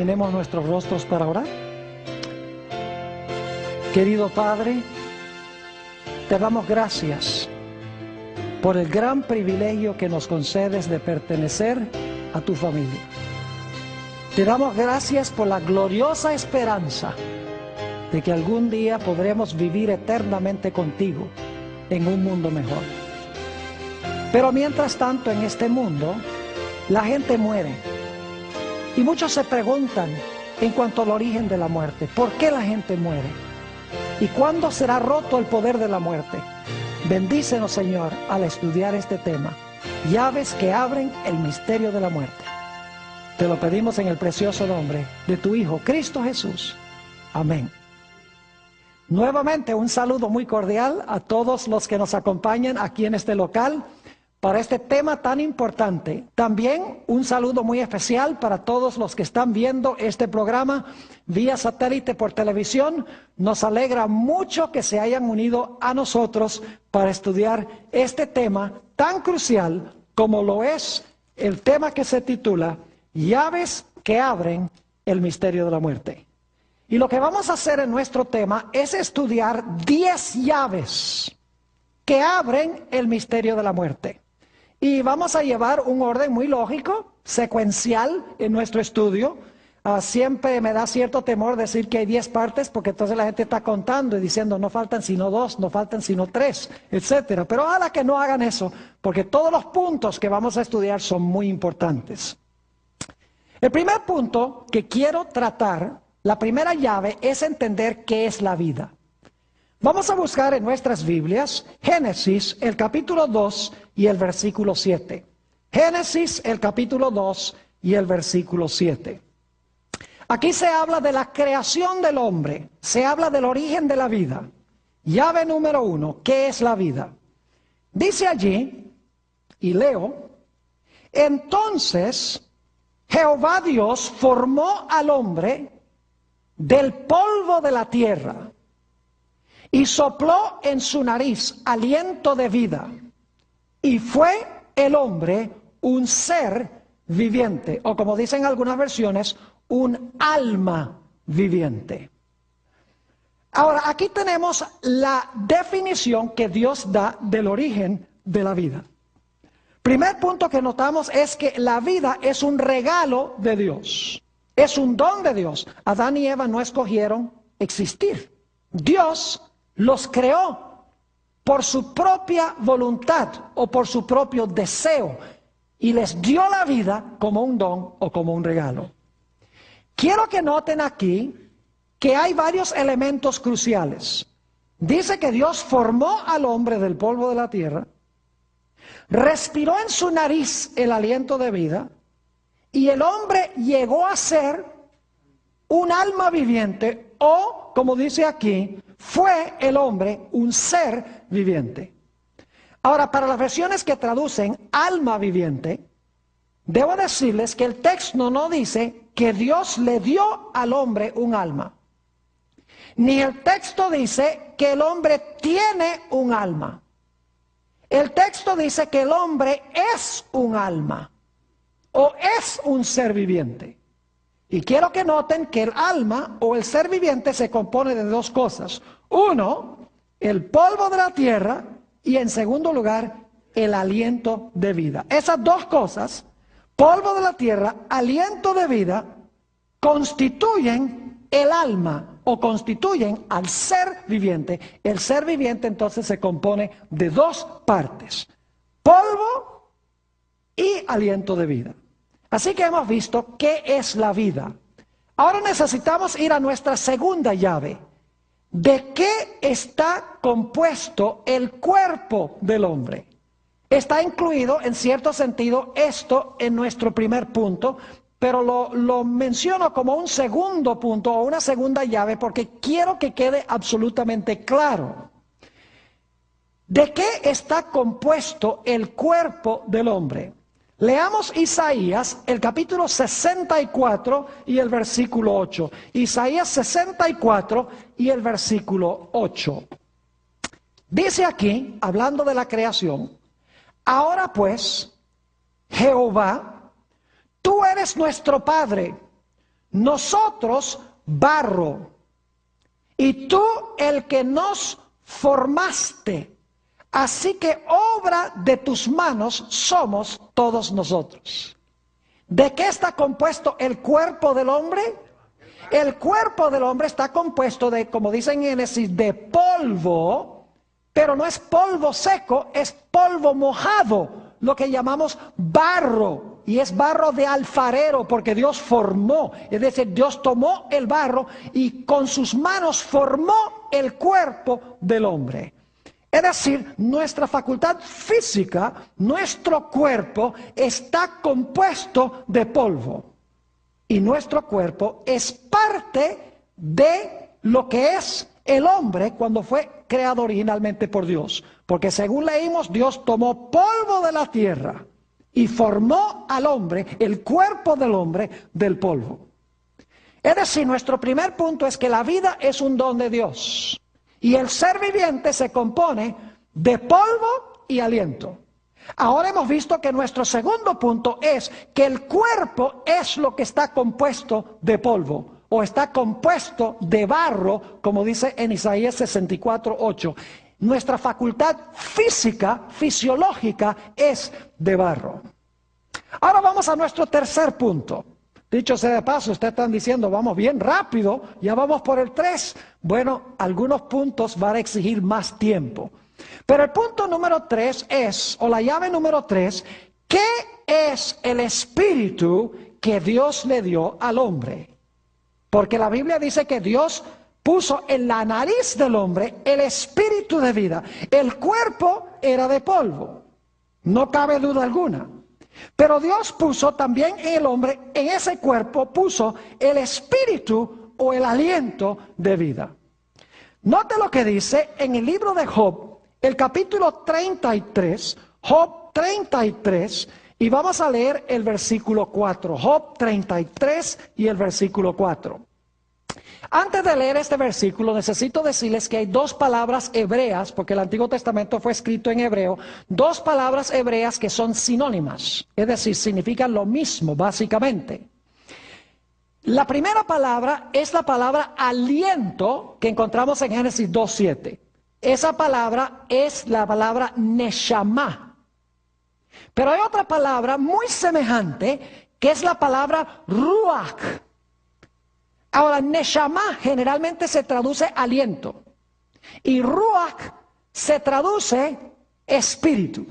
Inclinemos nuestros rostros para orar. Querido Padre, te damos gracias por el gran privilegio que nos concedes de pertenecer a tu familia. Te damos gracias por la gloriosa esperanza de que algún día podremos vivir eternamente contigo en un mundo mejor. Pero mientras tanto, en este mundo, la gente muere. Y muchos se preguntan en cuanto al origen de la muerte, ¿por qué la gente muere? ¿Y cuándo será roto el poder de la muerte? Bendícenos, Señor, al estudiar este tema. Llaves que abren el misterio de la muerte. Te lo pedimos en el precioso nombre de tu Hijo, Cristo Jesús. Amén. Nuevamente, un saludo muy cordial a todos los que nos acompañan aquí en este local para este tema tan importante. También un saludo muy especial para todos los que están viendo este programa vía satélite por televisión. Nos alegra mucho que se hayan unido a nosotros para estudiar este tema tan crucial como lo es el tema que se titula Llaves que abren el misterio de la muerte. Y lo que vamos a hacer en nuestro tema es estudiar 10 llaves que abren el misterio de la muerte. Y vamos a llevar un orden muy lógico, secuencial en nuestro estudio. Siempre me da cierto temor decir que hay 10 partes, porque entonces la gente está contando y diciendo no faltan sino 2, no faltan sino 3, etc. Pero ojalá que no hagan eso, porque todos los puntos que vamos a estudiar son muy importantes. El primer punto que quiero tratar, la primera llave, es entender qué es la vida. Vamos a buscar en nuestras Biblias Génesis, el capítulo 2 y el versículo 7. Génesis, el capítulo 2 y el versículo 7. Aquí se habla de la creación del hombre, se habla del origen de la vida. Llave número 1, ¿qué es la vida? Dice allí, y leo, entonces Jehová Dios formó al hombre del polvo de la tierra y sopló en su nariz aliento de vida, y fue el hombre un ser viviente, o como dicen algunas versiones, un alma viviente. Ahora, aquí tenemos la definición que Dios da del origen de la vida. Primer punto que notamos es que la vida es un regalo de Dios, es un don de Dios. Adán y Eva no escogieron existir. Dios los creó por su propia voluntad o por su propio deseo y les dio la vida como un don o como un regalo. Quiero que noten aquí que hay varios elementos cruciales. Dice que Dios formó al hombre del polvo de la tierra, respiró en su nariz el aliento de vida y el hombre llegó a ser un alma viviente o, como dice aquí, fue el hombre un ser viviente. Ahora, para las versiones que traducen alma viviente, debo decirles que el texto no dice que Dios le dio al hombre un alma. Ni el texto dice que el hombre tiene un alma. El texto dice que el hombre es un alma o es un ser viviente. Y quiero que noten que el alma o el ser viviente se compone de dos cosas. Uno, el polvo de la tierra y en segundo lugar, el aliento de vida. Esas dos cosas, polvo de la tierra, aliento de vida, constituyen el alma o constituyen al ser viviente. El ser viviente entonces se compone de dos partes, polvo y aliento de vida. Así que hemos visto qué es la vida. Ahora necesitamos ir a nuestra segunda llave. ¿De qué está compuesto el cuerpo del hombre? Está incluido en cierto sentido esto en nuestro primer punto, pero lo menciono como un segundo punto o una segunda llave porque quiero que quede absolutamente claro. ¿De qué está compuesto el cuerpo del hombre? Leamos Isaías, el capítulo 64 y el versículo 8. Isaías 64 y el versículo 8. Dice aquí, hablando de la creación, ahora pues, Jehová, tú eres nuestro Padre, nosotros barro, y tú el que nos formaste. Así que obra de tus manos somos todos nosotros. ¿De qué está compuesto el cuerpo del hombre? El cuerpo del hombre está compuesto de, como dice en Génesis, de polvo, pero no es polvo seco, es polvo mojado, lo que llamamos barro. Y es barro de alfarero, porque Dios formó, es decir, Dios tomó el barro y con sus manos formó el cuerpo del hombre. Es decir, nuestra facultad física, nuestro cuerpo está compuesto de polvo. Y nuestro cuerpo es parte de lo que es el hombre cuando fue creado originalmente por Dios. Porque según leímos, Dios tomó polvo de la tierra y formó al hombre, el cuerpo del hombre, del polvo. Es decir, nuestro primer punto es que la vida es un don de Dios. Y el ser viviente se compone de polvo y aliento. Ahora hemos visto que nuestro segundo punto es que el cuerpo es lo que está compuesto de polvo, o está compuesto de barro, como dice en Isaías 64:8. Nuestra facultad física, fisiológica, es de barro. Ahora vamos a nuestro tercer punto. Dicho sea de paso, ustedes están diciendo, vamos bien rápido, ya vamos por el 3. Bueno, algunos puntos van a exigir más tiempo. Pero el punto número 3 es, o la llave número 3, ¿qué es el espíritu que Dios le dio al hombre? Porque la Biblia dice que Dios puso en la nariz del hombre el espíritu de vida. El cuerpo era de polvo, no cabe duda alguna. Pero Dios puso también en el hombre, en ese cuerpo, puso el espíritu o el aliento de vida. Note lo que dice en el libro de Job, el capítulo 33, Job 33, y vamos a leer el versículo 4. Job 33 y el versículo 4. Antes de leer este versículo, necesito decirles que hay dos palabras hebreas, porque el Antiguo Testamento fue escrito en hebreo, dos palabras hebreas que son sinónimas, es decir, significan lo mismo, básicamente. La primera palabra es la palabra aliento, que encontramos en Génesis 2:7. Esa palabra es la palabra neshama. Pero hay otra palabra muy semejante, que es la palabra ruach. Ahora, neshama generalmente se traduce aliento y ruach se traduce espíritu,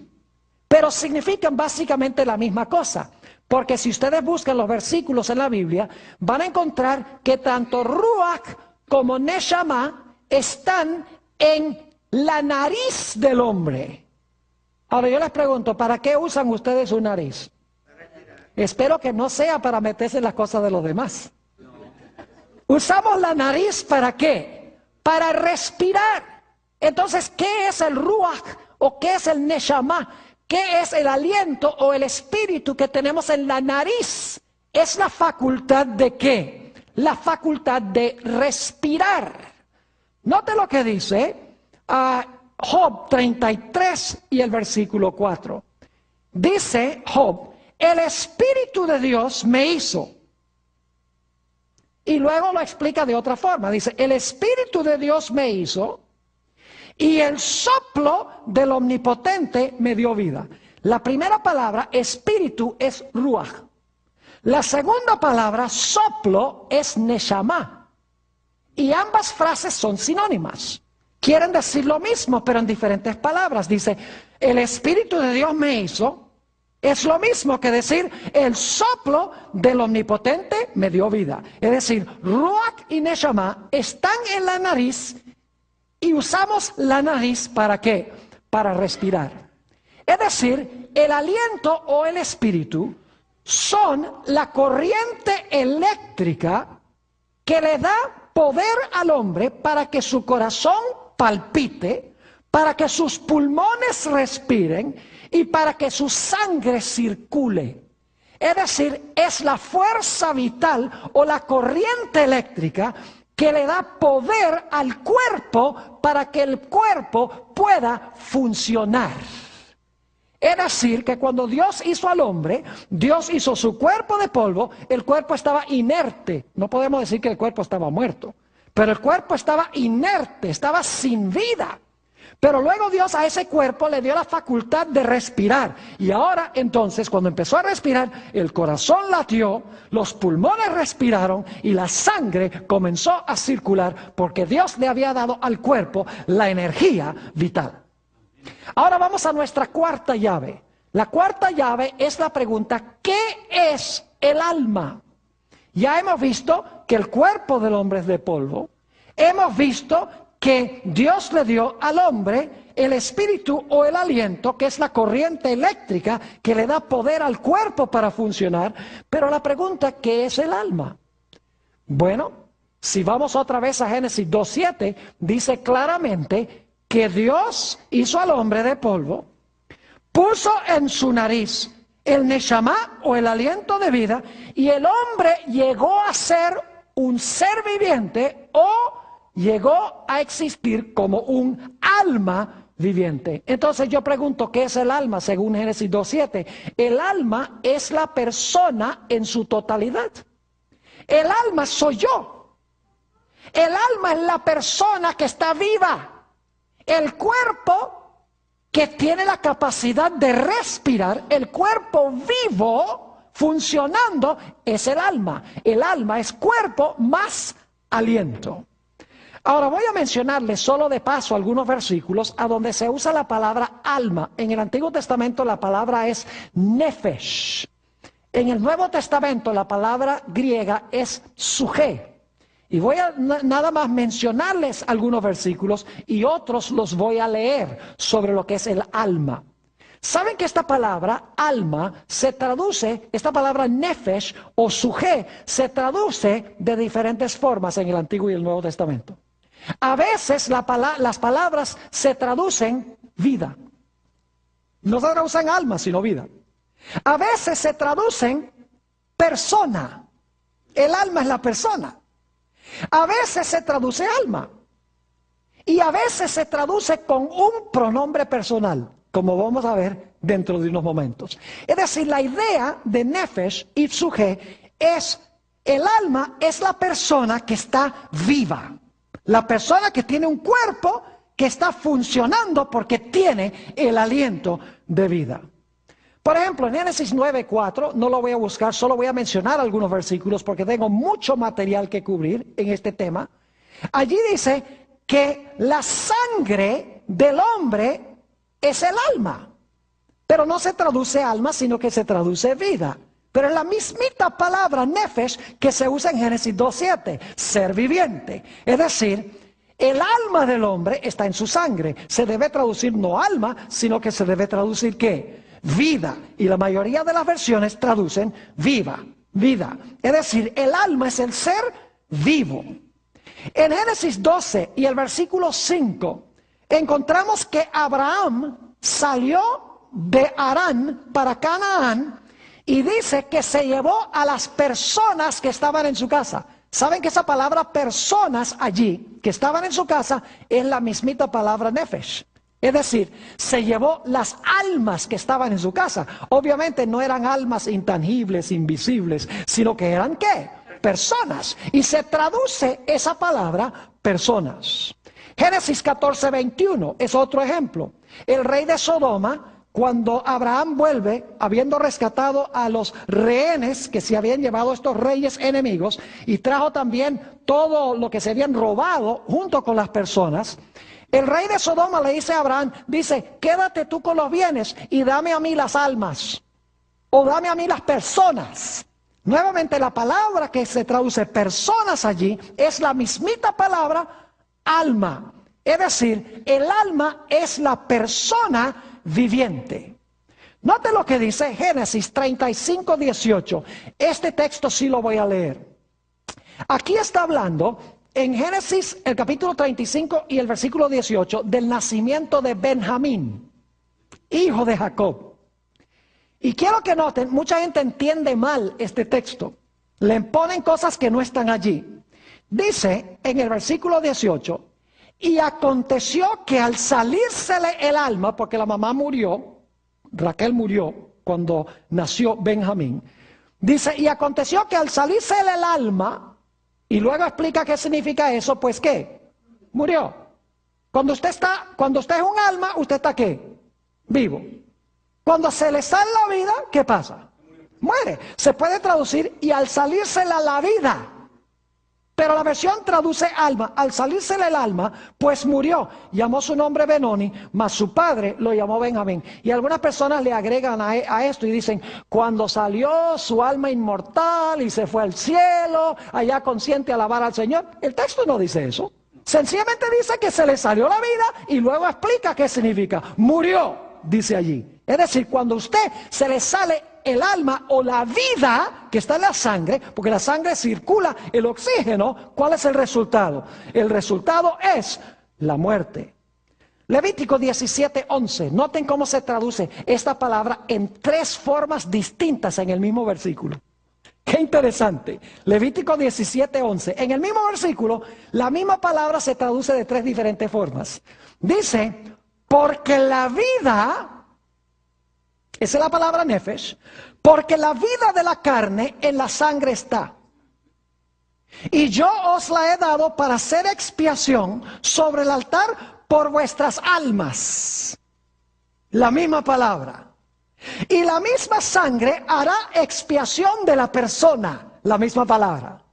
pero significan básicamente la misma cosa, porque si ustedes buscan los versículos en la Biblia, van a encontrar que tanto ruach como neshama están en la nariz del hombre. Ahora yo les pregunto, ¿para qué usan ustedes su nariz? Espero que no sea para meterse en las cosas de los demás. Usamos la nariz ¿para qué? Para respirar. Entonces, ¿qué es el ruach o qué es el neshama? ¿Qué es el aliento o el espíritu que tenemos en la nariz? Es la facultad de ¿qué? La facultad de respirar. Note lo que dice Job 33 y el versículo 4. Dice Job, el espíritu de Dios me hizo. Y luego lo explica de otra forma. Dice, el espíritu de Dios me hizo y el soplo del omnipotente me dio vida. La primera palabra, espíritu, es ruach. La segunda palabra, soplo, es neshama. Y ambas frases son sinónimas. Quieren decir lo mismo, pero en diferentes palabras. Dice, el espíritu de Dios me hizo. Es lo mismo que decir, el soplo del omnipotente me dio vida. Es decir, ruach y neshama están en la nariz y usamos la nariz ¿para qué? Para respirar. Es decir, el aliento o el espíritu son la corriente eléctrica que le da poder al hombre para que su corazón palpite, para que sus pulmones respiren y para que su sangre circule. Es decir, es la fuerza vital o la corriente eléctrica que le da poder al cuerpo para que el cuerpo pueda funcionar. Es decir, que cuando Dios hizo al hombre, Dios hizo su cuerpo de polvo, el cuerpo estaba inerte. No podemos decir que el cuerpo estaba muerto, pero el cuerpo estaba inerte, estaba sin vida. Pero luego Dios a ese cuerpo le dio la facultad de respirar. Y ahora entonces, cuando empezó a respirar, el corazón latió, los pulmones respiraron y la sangre comenzó a circular porque Dios le había dado al cuerpo la energía vital. Ahora vamos a nuestra cuarta llave. La cuarta llave es la pregunta, ¿qué es el alma? Ya hemos visto que el cuerpo del hombre es de polvo. Hemos visto que Dios le dio al hombre el espíritu o el aliento, que es la corriente eléctrica que le da poder al cuerpo para funcionar. Pero la pregunta, ¿qué es el alma? Bueno, si vamos otra vez a Génesis 2:7, dice claramente que Dios hizo al hombre de polvo, puso en su nariz el neshama o el aliento de vida, y el hombre llegó a ser un ser viviente o llegó a existir como un alma viviente. Entonces yo pregunto, ¿qué es el alma según Génesis 2:7? El alma es la persona en su totalidad. El alma soy yo. El alma es la persona que está viva. El cuerpo que tiene la capacidad de respirar, el cuerpo vivo, funcionando, es el alma. El alma es cuerpo más aliento. Ahora voy a mencionarles solo de paso algunos versículos a donde se usa la palabra alma. En el Antiguo Testamento la palabra es nefesh. En el Nuevo Testamento la palabra griega es suje. Y voy a nada más mencionarles algunos versículos y otros los voy a leer sobre lo que es el alma. ¿Saben que esta palabra alma se traduce, esta palabra nefesh o suje, se traduce de diferentes formas en el Antiguo y el Nuevo Testamento? A veces las palabras se traducen vida. No se traducen alma, sino vida. A veces se traducen persona. El alma es la persona. A veces se traduce alma. Y a veces se traduce con un pronombre personal, como vamos a ver dentro de unos momentos. Es decir, la idea de nefesh y suje es, el alma es la persona que está viva. La persona que tiene un cuerpo que está funcionando porque tiene el aliento de vida. Por ejemplo, en Génesis 9:4, no lo voy a buscar, solo voy a mencionar algunos versículos porque tengo mucho material que cubrir en este tema. Allí dice que la sangre del hombre es el alma, pero no se traduce alma, sino que se traduce vida. Pero es la mismita palabra nefesh que se usa en Génesis 2:7, ser viviente. Es decir, el alma del hombre está en su sangre. Se debe traducir no alma, sino que se debe traducir ¿qué? Vida. Y la mayoría de las versiones traducen viva, vida. Es decir, el alma es el ser vivo. En Génesis 12 y el versículo 5 encontramos que Abraham salió de Harán para Canaán y dice que se llevó a las personas que estaban en su casa. ¿Saben que esa palabra personas allí, que estaban en su casa, es la mismita palabra nefesh? Es decir, se llevó las almas que estaban en su casa. Obviamente no eran almas intangibles, invisibles, sino que eran ¿qué? Personas. Y se traduce esa palabra personas. Génesis 14:21 es otro ejemplo. El rey de Sodoma, cuando Abraham vuelve, habiendo rescatado a los rehenes que se habían llevado estos reyes enemigos, y trajo también todo lo que se habían robado junto con las personas, el rey de Sodoma le dice a Abraham, dice, quédate tú con los bienes y dame a mí las almas, o dame a mí las personas. Nuevamente la palabra que se traduce personas allí es la mismita palabra alma. Es decir, el alma es la persona viviente. Note lo que dice Génesis 35:18. Este texto sí lo voy a leer. Aquí está hablando en Génesis el capítulo 35 y el versículo 18 del nacimiento de Benjamín, hijo de Jacob. Y quiero que noten, mucha gente entiende mal este texto. Le ponen cosas que no están allí. Dice en el versículo 18, y aconteció que al salírsele el alma, porque la mamá murió, Raquel murió cuando nació Benjamín. Dice, y aconteció que al salirse el alma, y luego explica qué significa eso, pues ¿qué? Murió. Cuando usted es un alma, ¿usted está qué? Vivo. Cuando se le sale la vida, ¿qué pasa? Muere. Se puede traducir, y al salirse la vida. Pero la versión traduce alma. Al salirse el alma, pues murió. Llamó su nombre Benoni, mas su padre lo llamó Benjamín. Y algunas personas le agregan a esto y dicen, cuando salió su alma inmortal y se fue al cielo, allá consciente a alabar al Señor. El texto no dice eso. Sencillamente dice que se le salió la vida y luego explica qué significa. Murió, dice allí. Es decir, cuando usted se le sale el alma o la vida que está en la sangre, porque la sangre circula el oxígeno, ¿cuál es el resultado? El resultado es la muerte. Levítico 17:11. Noten cómo se traduce esta palabra en 3 formas distintas en el mismo versículo. Qué interesante. Levítico 17:11. En el mismo versículo, la misma palabra se traduce de 3 diferentes formas. Dice, porque la vida... Esa es la palabra nefesh, porque la vida de la carne en la sangre está. Y yo os la he dado para hacer expiación sobre el altar por vuestras almas. La misma palabra. Y la misma sangre hará expiación de la persona. La misma palabra.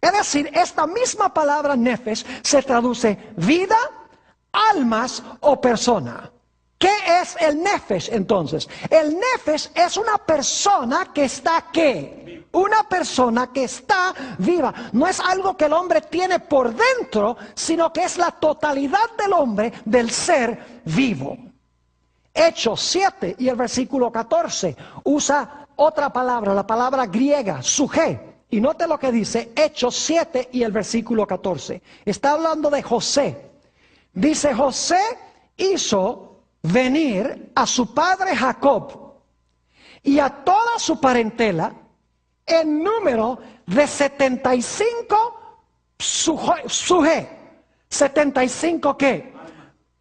Es decir, esta misma palabra nefesh se traduce vida, almas o persona. ¿Qué es el nefesh entonces? El nefesh es una persona que está ¿qué? Una persona que está viva. No es algo que el hombre tiene por dentro, sino que es la totalidad del hombre, del ser vivo. Hechos 7 y el versículo 14 usa otra palabra, la palabra griega, suje. Y note lo que dice Hechos 7 y el versículo 14. Está hablando de José. Dice, José hizo venir a su padre Jacob y a toda su parentela en número de 75 suje. 75 ¿qué?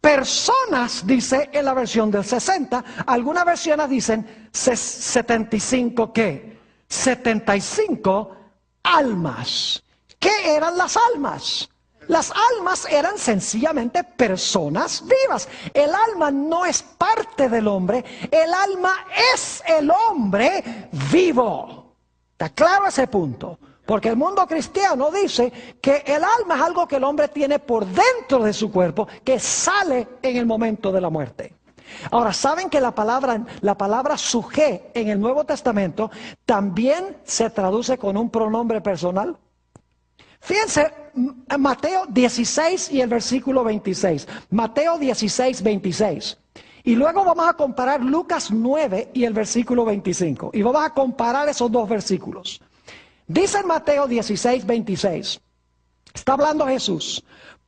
Personas, dice en la versión del 60. Algunas versiones dicen 75 ¿qué? 75 almas. ¿Qué eran las almas? Las almas eran sencillamente personas vivas. El alma no es parte del hombre, el alma es el hombre vivo. ¿Está claro ese punto? Porque el mundo cristiano dice que el alma es algo que el hombre tiene por dentro de su cuerpo, que sale en el momento de la muerte. Ahora, ¿saben que la palabra suje en el Nuevo Testamento también se traduce con un pronombre personal? Fíjense, Mateo 16 y el versículo 26. Mateo 16, 26. Y luego vamos a comparar Lucas 9 y el versículo 25. Y vamos a comparar esos 2 versículos. Dice en Mateo 16, 26. Está hablando Jesús.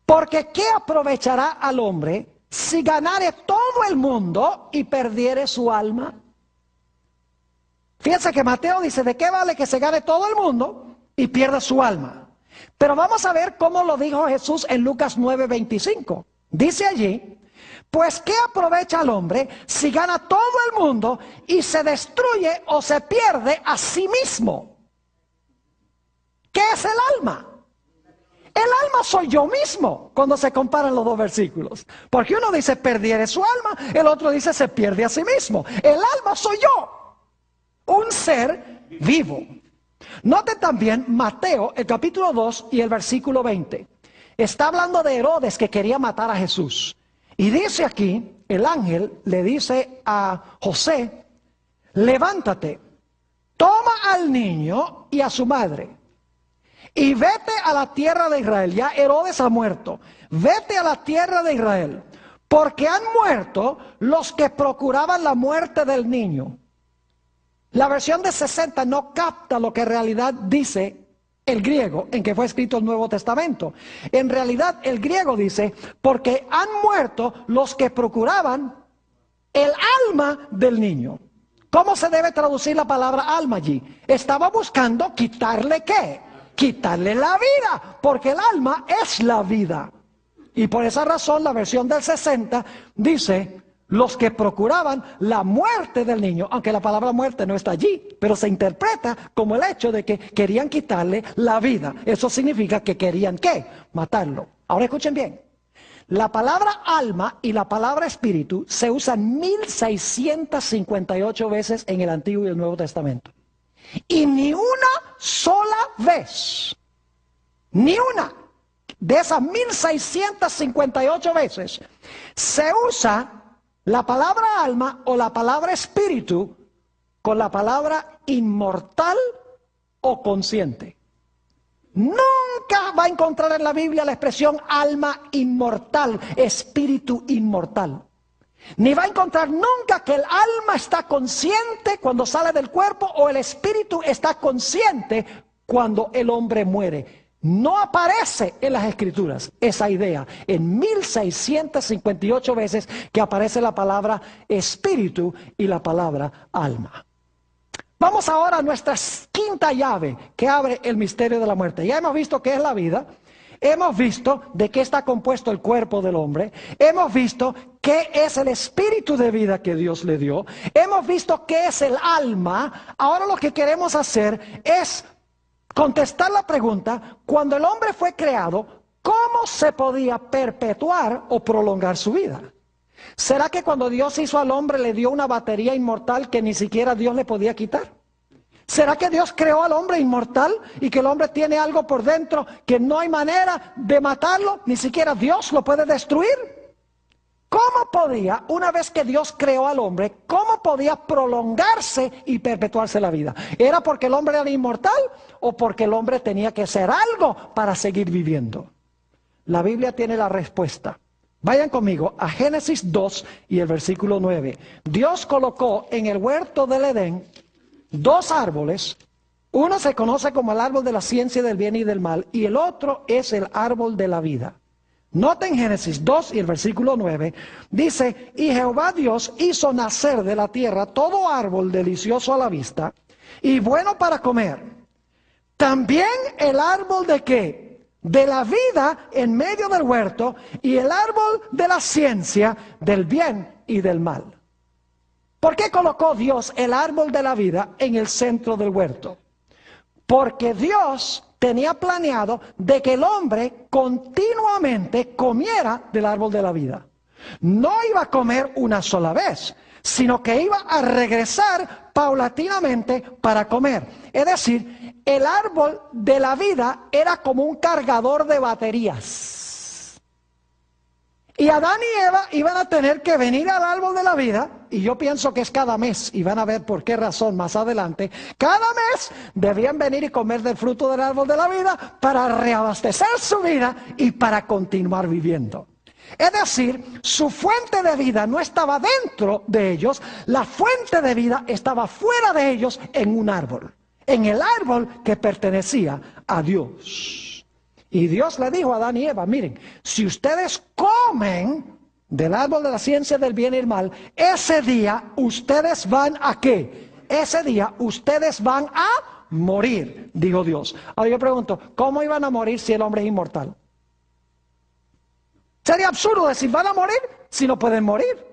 Porque ¿qué aprovechará al hombre si ganare todo el mundo y perdiere su alma? Fíjense que Mateo dice, ¿de qué vale que se gane todo el mundo y pierda su alma? Pero vamos a ver cómo lo dijo Jesús en Lucas 9:25. Dice allí, pues ¿qué aprovecha al hombre si gana todo el mundo y se destruye o se pierde a sí mismo? ¿Qué es el alma? El alma soy yo mismo cuando se comparan los 2 versículos. Porque uno dice perdiere su alma, el otro dice se pierde a sí mismo. El alma soy yo, un ser vivo. Noten también Mateo, el capítulo 2 y el versículo 20. Está hablando de Herodes que quería matar a Jesús. Y dice aquí, el ángel le dice a José, levántate, toma al niño y a su madre, y vete a la tierra de Israel. Ya Herodes ha muerto. Vete a la tierra de Israel, porque han muerto los que procuraban la muerte del niño. La versión de 60 no capta lo que en realidad dice el griego en que fue escrito el Nuevo Testamento. En realidad el griego dice, porque han muerto los que procuraban el alma del niño. ¿Cómo se debe traducir la palabra alma allí? Estaba buscando quitarle ¿qué? Quitarle la vida, porque el alma es la vida. Y por esa razón la versión del 60 dice, los que procuraban la muerte del niño, aunque la palabra muerte no está allí, pero se interpreta como el hecho de que querían quitarle la vida. Eso significa que querían, ¿qué? Matarlo. Ahora escuchen bien. La palabra alma y la palabra espíritu se usan 1658 veces en el Antiguo y el Nuevo Testamento. Y ni una sola vez, ni una de esas 1658 veces, se usa la palabra alma o la palabra espíritu con la palabra inmortal o consciente. Nunca va a encontrar en la Biblia la expresión alma inmortal, espíritu inmortal. Ni va a encontrar nunca que el alma está consciente cuando sale del cuerpo o el espíritu está consciente cuando el hombre muere. No aparece en las Escrituras esa idea. En 1658 veces que aparece la palabra espíritu y la palabra alma. Vamos ahora a nuestra quinta llave que abre el misterio de la muerte. Ya hemos visto qué es la vida. Hemos visto de qué está compuesto el cuerpo del hombre. Hemos visto qué es el espíritu de vida que Dios le dio. Hemos visto qué es el alma. Ahora lo que queremos hacer es contestar la pregunta, cuando el hombre fue creado, ¿cómo se podía perpetuar o prolongar su vida? ¿Será que cuando Dios hizo al hombre le dio una batería inmortal que ni siquiera Dios le podía quitar? ¿Será que Dios creó al hombre inmortal y que el hombre tiene algo por dentro que no hay manera de matarlo? Ni siquiera Dios lo puede destruir. ¿Cómo podía, una vez que Dios creó al hombre, cómo podía prolongarse y perpetuarse la vida? ¿Era porque el hombre era inmortal o porque el hombre tenía que hacer algo para seguir viviendo? La Biblia tiene la respuesta. Vayan conmigo a Génesis 2 y el versículo 9. Dios colocó en el huerto del Edén dos árboles. Uno se conoce como el árbol de la ciencia del bien y del mal y el otro es el árbol de la vida. Noten Génesis 2 y el versículo 9, dice, y Jehová Dios hizo nacer de la tierra todo árbol delicioso a la vista y bueno para comer. También el árbol de ¿qué? De la vida en medio del huerto y el árbol de la ciencia del bien y del mal. ¿Por qué colocó Dios el árbol de la vida en el centro del huerto? Porque Dios tenía planeado de que el hombre continuamente comiera del árbol de la vida. No iba a comer una sola vez, sino que iba a regresar paulatinamente para comer. Es decir, el árbol de la vida era como un cargador de baterías. Y Adán y Eva iban a tener que venir al árbol de la vida, y yo pienso que es cada mes, y van a ver por qué razón más adelante. Cada mes debían venir y comer del fruto del árbol de la vida para reabastecer su vida y para continuar viviendo. Es decir, su fuente de vida no estaba dentro de ellos, la fuente de vida estaba fuera de ellos en un árbol, en el árbol que pertenecía a Dios. Y Dios le dijo a Adán y Eva, miren, si ustedes comen del árbol de la ciencia del bien y el mal, ese día ustedes van a ¿qué? Ese día ustedes van a morir, dijo Dios. Ahora yo pregunto, ¿cómo iban a morir si el hombre es inmortal? Sería absurdo decir, ¿van a morir si no pueden morir?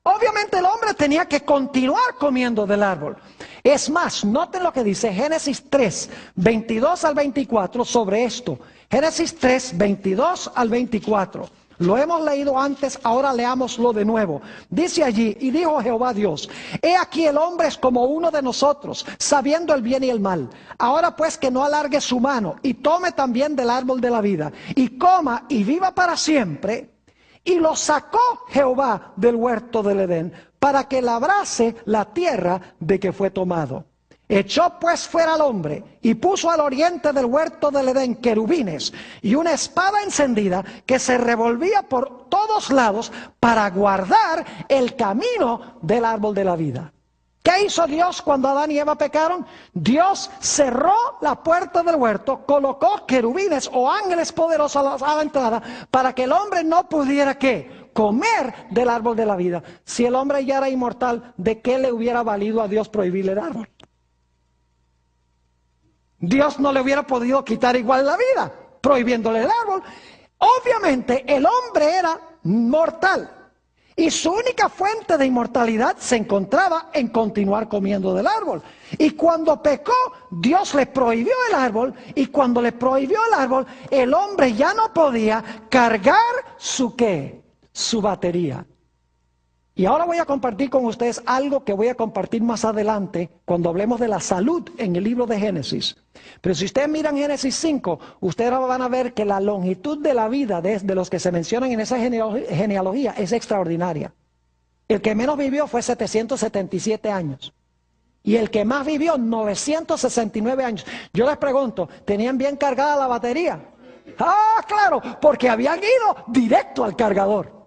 Obviamente el hombre tenía que continuar comiendo del árbol. Es más, noten lo que dice Génesis 3, 22 al 24 sobre esto. Génesis 3, 22 al 24. Lo hemos leído antes, ahora leámoslo de nuevo. Dice allí, y dijo Jehová Dios, he aquí el hombre es como uno de nosotros, sabiendo el bien y el mal. Ahora pues que no alargue su mano y tome también del árbol de la vida y coma y viva para siempre. Y lo sacó Jehová del huerto del Edén para que labrase la tierra de que fue tomado. Echó pues fuera al hombre y puso al oriente del huerto del Edén querubines y una espada encendida que se revolvía por todos lados para guardar el camino del árbol de la vida. ¿Qué hizo Dios cuando Adán y Eva pecaron? Dios cerró la puerta del huerto, colocó querubines o ángeles poderosos a la entrada para que el hombre no pudiera ¿qué? Comer del árbol de la vida. Si el hombre ya era inmortal, ¿de qué le hubiera valido a Dios prohibirle el árbol? Dios no le hubiera podido quitar igual la vida, prohibiéndole el árbol. Obviamente el hombre era mortal. Y su única fuente de inmortalidad se encontraba en continuar comiendo del árbol. Y cuando pecó, Dios le prohibió el árbol. Y cuando le prohibió el árbol, el hombre ya no podía cargar su ¿qué? Su batería. Y ahora voy a compartir con ustedes algo que voy a compartir más adelante cuando hablemos de la salud en el libro de Génesis. Pero si ustedes miran Génesis 5, ustedes van a ver que la longitud de la vida de los que se mencionan en esa genealogía es extraordinaria. El que menos vivió fue 777 años. Y el que más vivió, 969 años. Yo les pregunto, ¿tenían bien cargada la batería? Ah, claro, porque habían ido directo al cargador.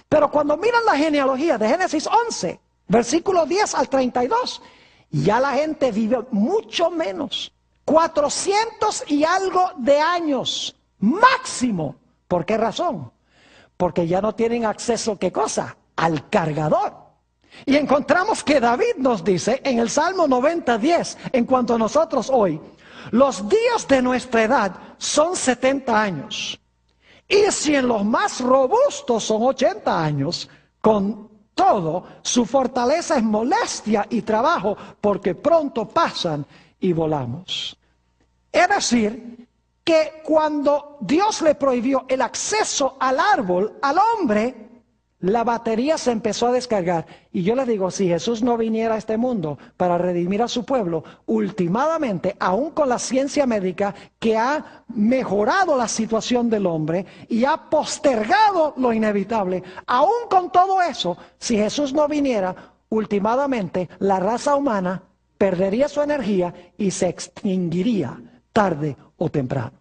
Pero cuando miran la genealogía de Génesis 11, versículos 10 al 32, ya la gente vive mucho menos. 400 y algo de años, máximo. ¿Por qué razón? Porque ya no tienen acceso, ¿qué cosa? Al cargador. Y encontramos que David nos dice en el Salmo 90:10, en cuanto a nosotros hoy, los días de nuestra edad son 70 años. Y si en los más robustos son 80 años, con todo, su fortaleza es molestia y trabajo, porque pronto pasan y volamos. Es decir, que cuando Dios le prohibió el acceso al árbol, al hombre, la batería se empezó a descargar. Y yo les digo, si Jesús no viniera a este mundo para redimir a su pueblo, últimamente, aún con la ciencia médica que ha mejorado la situación del hombre y ha postergado lo inevitable, aún con todo eso, si Jesús no viniera, últimamente la raza humana perdería su energía y se extinguiría tarde o temprano.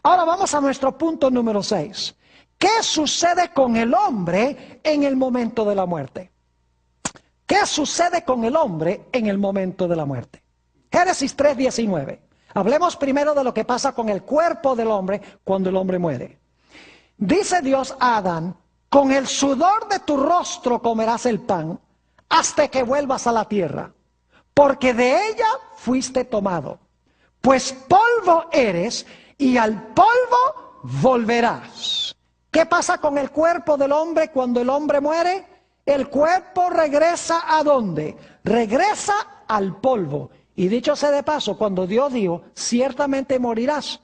Ahora vamos a nuestro punto número 6. ¿Qué sucede con el hombre en el momento de la muerte? ¿Qué sucede con el hombre en el momento de la muerte? Génesis 3:19. Hablemos primero de lo que pasa con el cuerpo del hombre cuando el hombre muere. Dice Dios a Adán, con el sudor de tu rostro comerás el pan hasta que vuelvas a la tierra, porque de ella fuiste tomado. Pues polvo eres y al polvo volverás. ¿Qué pasa con el cuerpo del hombre cuando el hombre muere? El cuerpo regresa ¿a dónde? Regresa al polvo. Y dicho sea de paso, cuando Dios dijo, ciertamente morirás,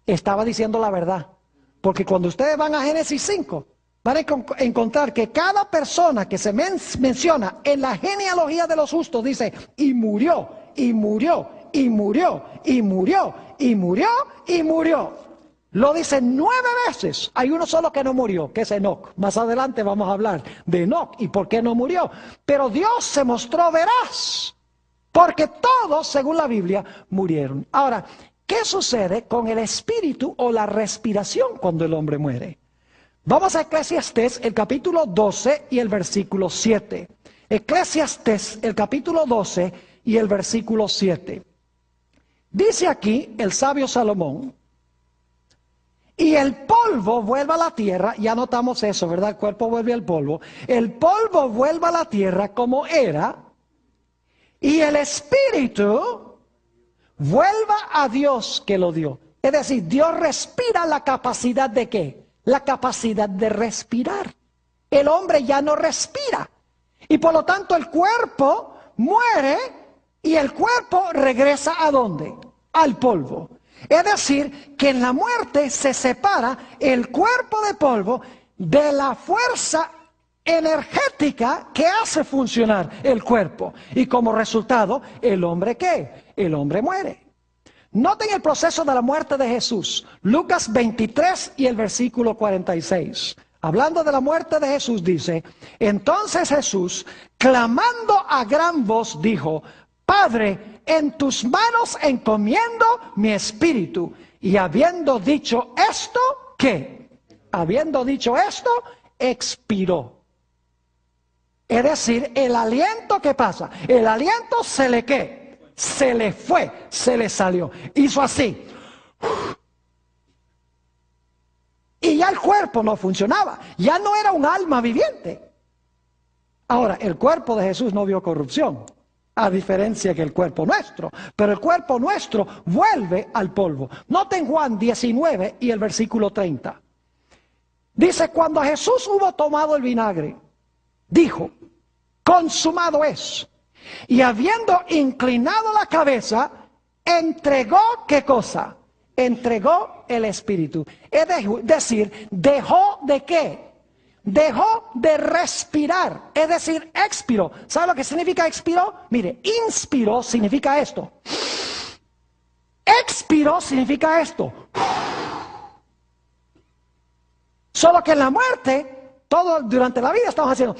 estaba diciendo la verdad. Porque cuando ustedes van a Génesis 5, van a encontrar que cada persona que se menciona en la genealogía de los justos dice, y murió, y murió, y murió, y murió, y murió, y murió. Lo dice 9 veces. Hay uno solo que no murió, que es Enoc. Más adelante vamos a hablar de Enoc y por qué no murió. Pero Dios se mostró veraz, porque todos, según la Biblia, murieron. Ahora, ¿qué sucede con el espíritu o la respiración cuando el hombre muere? Vamos a Eclesiastés, el capítulo 12 y el versículo 7. Eclesiastés, el capítulo 12 y el versículo 7. Dice aquí el sabio Salomón, y el polvo vuelve a la tierra, ya notamos eso, ¿verdad? El cuerpo vuelve al polvo. El polvo vuelve a la tierra como era, y el espíritu vuelva a Dios que lo dio. Es decir, Dios respira la capacidad de ¿qué? La capacidad de respirar. El hombre ya no respira. Y por lo tanto el cuerpo muere y el cuerpo regresa ¿a dónde? Al polvo. Es decir, que en la muerte se separa el cuerpo de polvo de la fuerza energética que hace funcionar el cuerpo. Y como resultado, ¿el hombre qué? El hombre muere. Noten el proceso de la muerte de Jesús. Lucas 23 y el versículo 46. Hablando de la muerte de Jesús dice, entonces Jesús, clamando a gran voz, dijo, Padre, en tus manos encomiendo mi espíritu. Y habiendo dicho esto, ¿qué? Habiendo dicho esto, expiró. Es decir, el aliento, ¿qué pasa? El aliento se le ¿qué? Se le fue, se le salió. Hizo así. Y ya el cuerpo no funcionaba. Ya no era un alma viviente. Ahora, el cuerpo de Jesús no vio corrupción, a diferencia que el cuerpo nuestro. Pero el cuerpo nuestro vuelve al polvo. Noten Juan 19 y el versículo 30. Dice, cuando Jesús hubo tomado el vinagre, dijo, consumado es. Y habiendo inclinado la cabeza, entregó, ¿qué cosa? Entregó el Espíritu. Es decir, dejó de qué? Dejó de respirar, es decir, expiró. ¿Sabe lo que significa expiró? Mire, inspiró significa esto. Expiró significa esto. Solo que en la muerte, todo durante la vida estamos haciendo.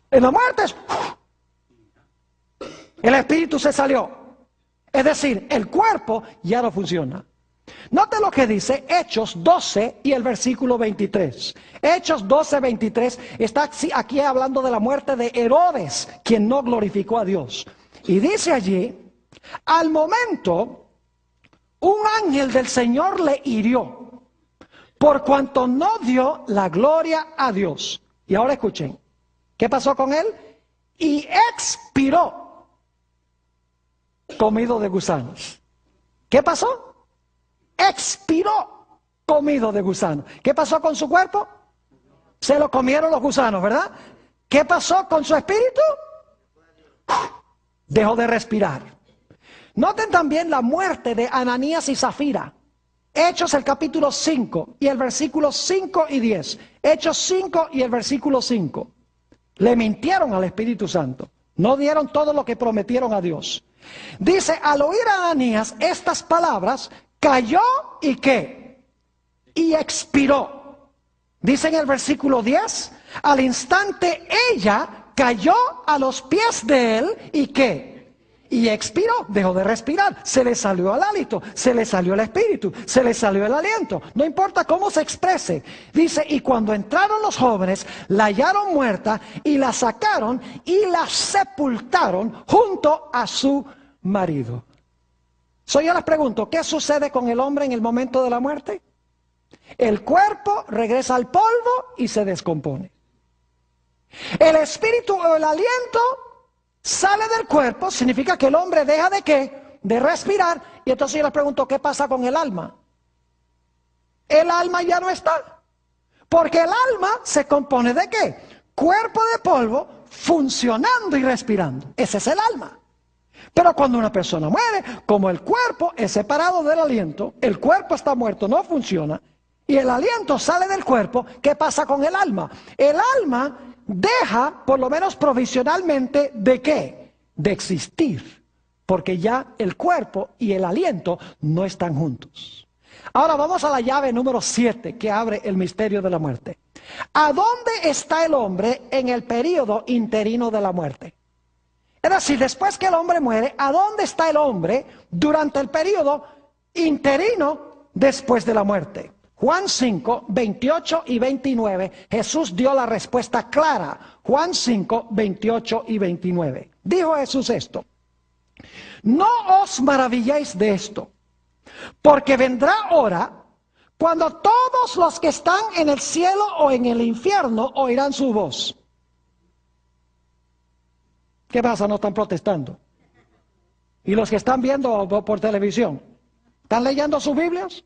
En la muerte el espíritu se salió. Es decir, el cuerpo ya no funciona. Note lo que dice Hechos 12 y el versículo 23. Hechos 12, 23 está aquí hablando de la muerte de Herodes, quien no glorificó a Dios. Y dice allí, al momento, un ángel del Señor le hirió, por cuanto no dio la gloria a Dios. Y ahora escuchen, ¿qué pasó con él? Y expiró, comido de gusanos. ¿Qué pasó? Expiró, comido de gusanos. ¿Qué pasó con su cuerpo? Se lo comieron los gusanos, ¿verdad? ¿Qué pasó con su espíritu? Dejó de respirar. Noten también la muerte de Ananías y Zafira. Hechos el capítulo 5 y el versículo 5 y 10. Hechos 5 y el versículo 5. Le mintieron al Espíritu Santo. No dieron todo lo que prometieron a Dios. Dice, al oír a Ananías estas palabras, cayó y ¿qué? Y expiró. Dice en el versículo 10, al instante ella cayó a los pies de él y ¿qué? Y expiró, dejó de respirar, se le salió el hálito, se le salió el espíritu, se le salió el aliento, no importa cómo se exprese. Dice, y cuando entraron los jóvenes, la hallaron muerta y la sacaron y la sepultaron junto a su marido. Yo les pregunto, ¿qué sucede con el hombre en el momento de la muerte? El cuerpo regresa al polvo y se descompone. El espíritu o el aliento sale del cuerpo, significa que el hombre deja de ¿qué? De respirar. Y entonces yo les pregunto, ¿qué pasa con el alma? El alma ya no está. Porque el alma se compone de ¿qué? Cuerpo de polvo funcionando y respirando. Ese es el alma. Pero cuando una persona muere, como el cuerpo es separado del aliento, el cuerpo está muerto, no funciona, y el aliento sale del cuerpo, ¿qué pasa con el alma? El alma deja, por lo menos provisionalmente, ¿de qué? De existir, porque ya el cuerpo y el aliento no están juntos. Ahora vamos a la llave número 7 que abre el misterio de la muerte. ¿A dónde está el hombre en el período interino de la muerte? Es decir, después que el hombre muere, ¿a dónde está el hombre durante el período interino después de la muerte? Juan 5, 28 y 29, Jesús dio la respuesta clara. Juan 5, 28 y 29. Dijo Jesús esto: no os maravilléis de esto, porque vendrá hora cuando todos los que están en el cielo o en el infierno oirán su voz. ¿Qué pasa? ¿No están protestando? ¿Y los que están viendo por televisión? ¿Están leyendo sus Biblias?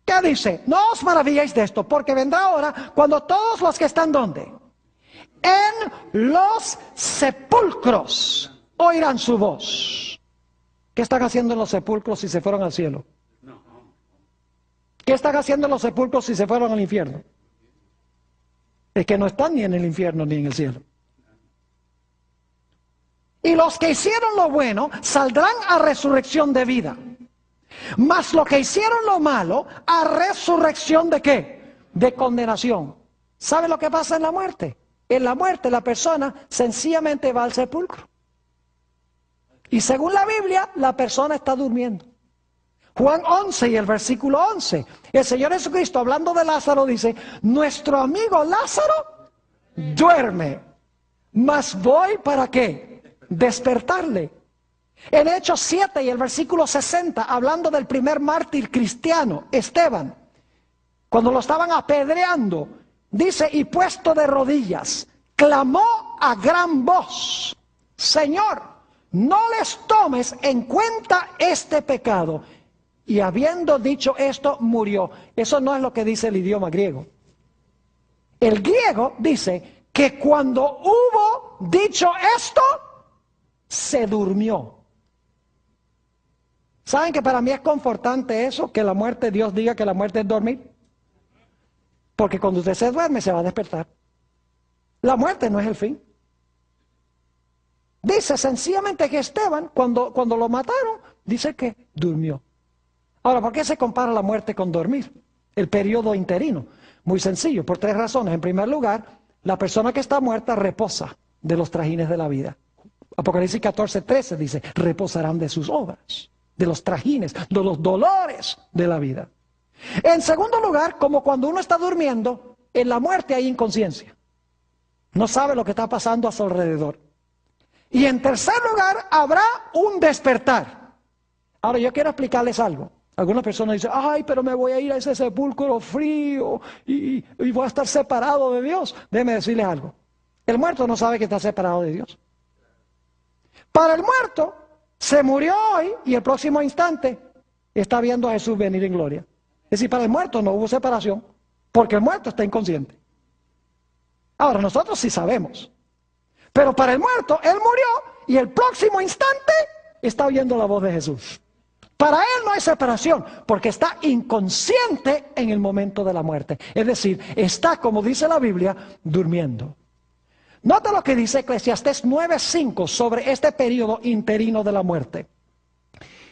¿Qué dice? No os maravilléis de esto, porque vendrá hora cuando todos los que están ¿dónde? En los sepulcros oirán su voz. ¿Qué están haciendo en los sepulcros si se fueron al cielo? ¿Qué están haciendo en los sepulcros si se fueron al infierno? Es que no están ni en el infierno ni en el cielo. Y los que hicieron lo bueno saldrán a resurrección de vida. Mas los que hicieron lo malo a resurrección de ¿qué? De condenación. ¿Sabe lo que pasa en la muerte? En la muerte la persona sencillamente va al sepulcro. Y según la Biblia, la persona está durmiendo. Juan 11 y el versículo 11. El Señor Jesucristo, hablando de Lázaro, dice: nuestro amigo Lázaro duerme, mas voy ¿para qué? Despertarle. En Hechos 7 y el versículo 60, hablando del primer mártir cristiano, Esteban, cuando lo estaban apedreando, dice: y puesto de rodillas, clamó a gran voz: Señor, no les tomes en cuenta este pecado. y habiendo dicho esto, murió. Eso no es lo que dice el idioma griego. El griego dice que cuando hubo dicho esto, se durmió. ¿Saben que para mí es confortante eso? Que la muerte, Dios diga que la muerte es dormir. Porque cuando usted se duerme, se va a despertar. La muerte no es el fin. Dice sencillamente que Esteban, cuando lo mataron, dice que durmió. Ahora, ¿por qué se compara la muerte con dormir? El periodo interino. Muy sencillo, por 3 razones. En primer lugar, la persona que está muerta reposa de los trajines de la vida. Apocalipsis 14:13 dice, reposarán de sus obras, de los trajines, de los dolores de la vida. En segundo lugar, como cuando uno está durmiendo, en la muerte hay inconsciencia. No sabe lo que está pasando a su alrededor. Y en tercer lugar, habrá un despertar. Ahora, yo quiero explicarles algo. Algunas personas dicen, ay, pero me voy a ir a ese sepulcro frío y voy a estar separado de Dios. Déjenme decirles algo. El muerto no sabe que está separado de Dios. Para el muerto, se murió hoy y el próximo instante está viendo a Jesús venir en gloria. Es decir, para el muerto no hubo separación, porque el muerto está inconsciente. Ahora, nosotros sí sabemos. Pero para el muerto, él murió y el próximo instante está oyendo la voz de Jesús. Para él no hay separación, porque está inconsciente en el momento de la muerte. Es decir, está, como dice la Biblia, durmiendo. Nota lo que dice Eclesiastés 9:5 sobre este periodo interino de la muerte.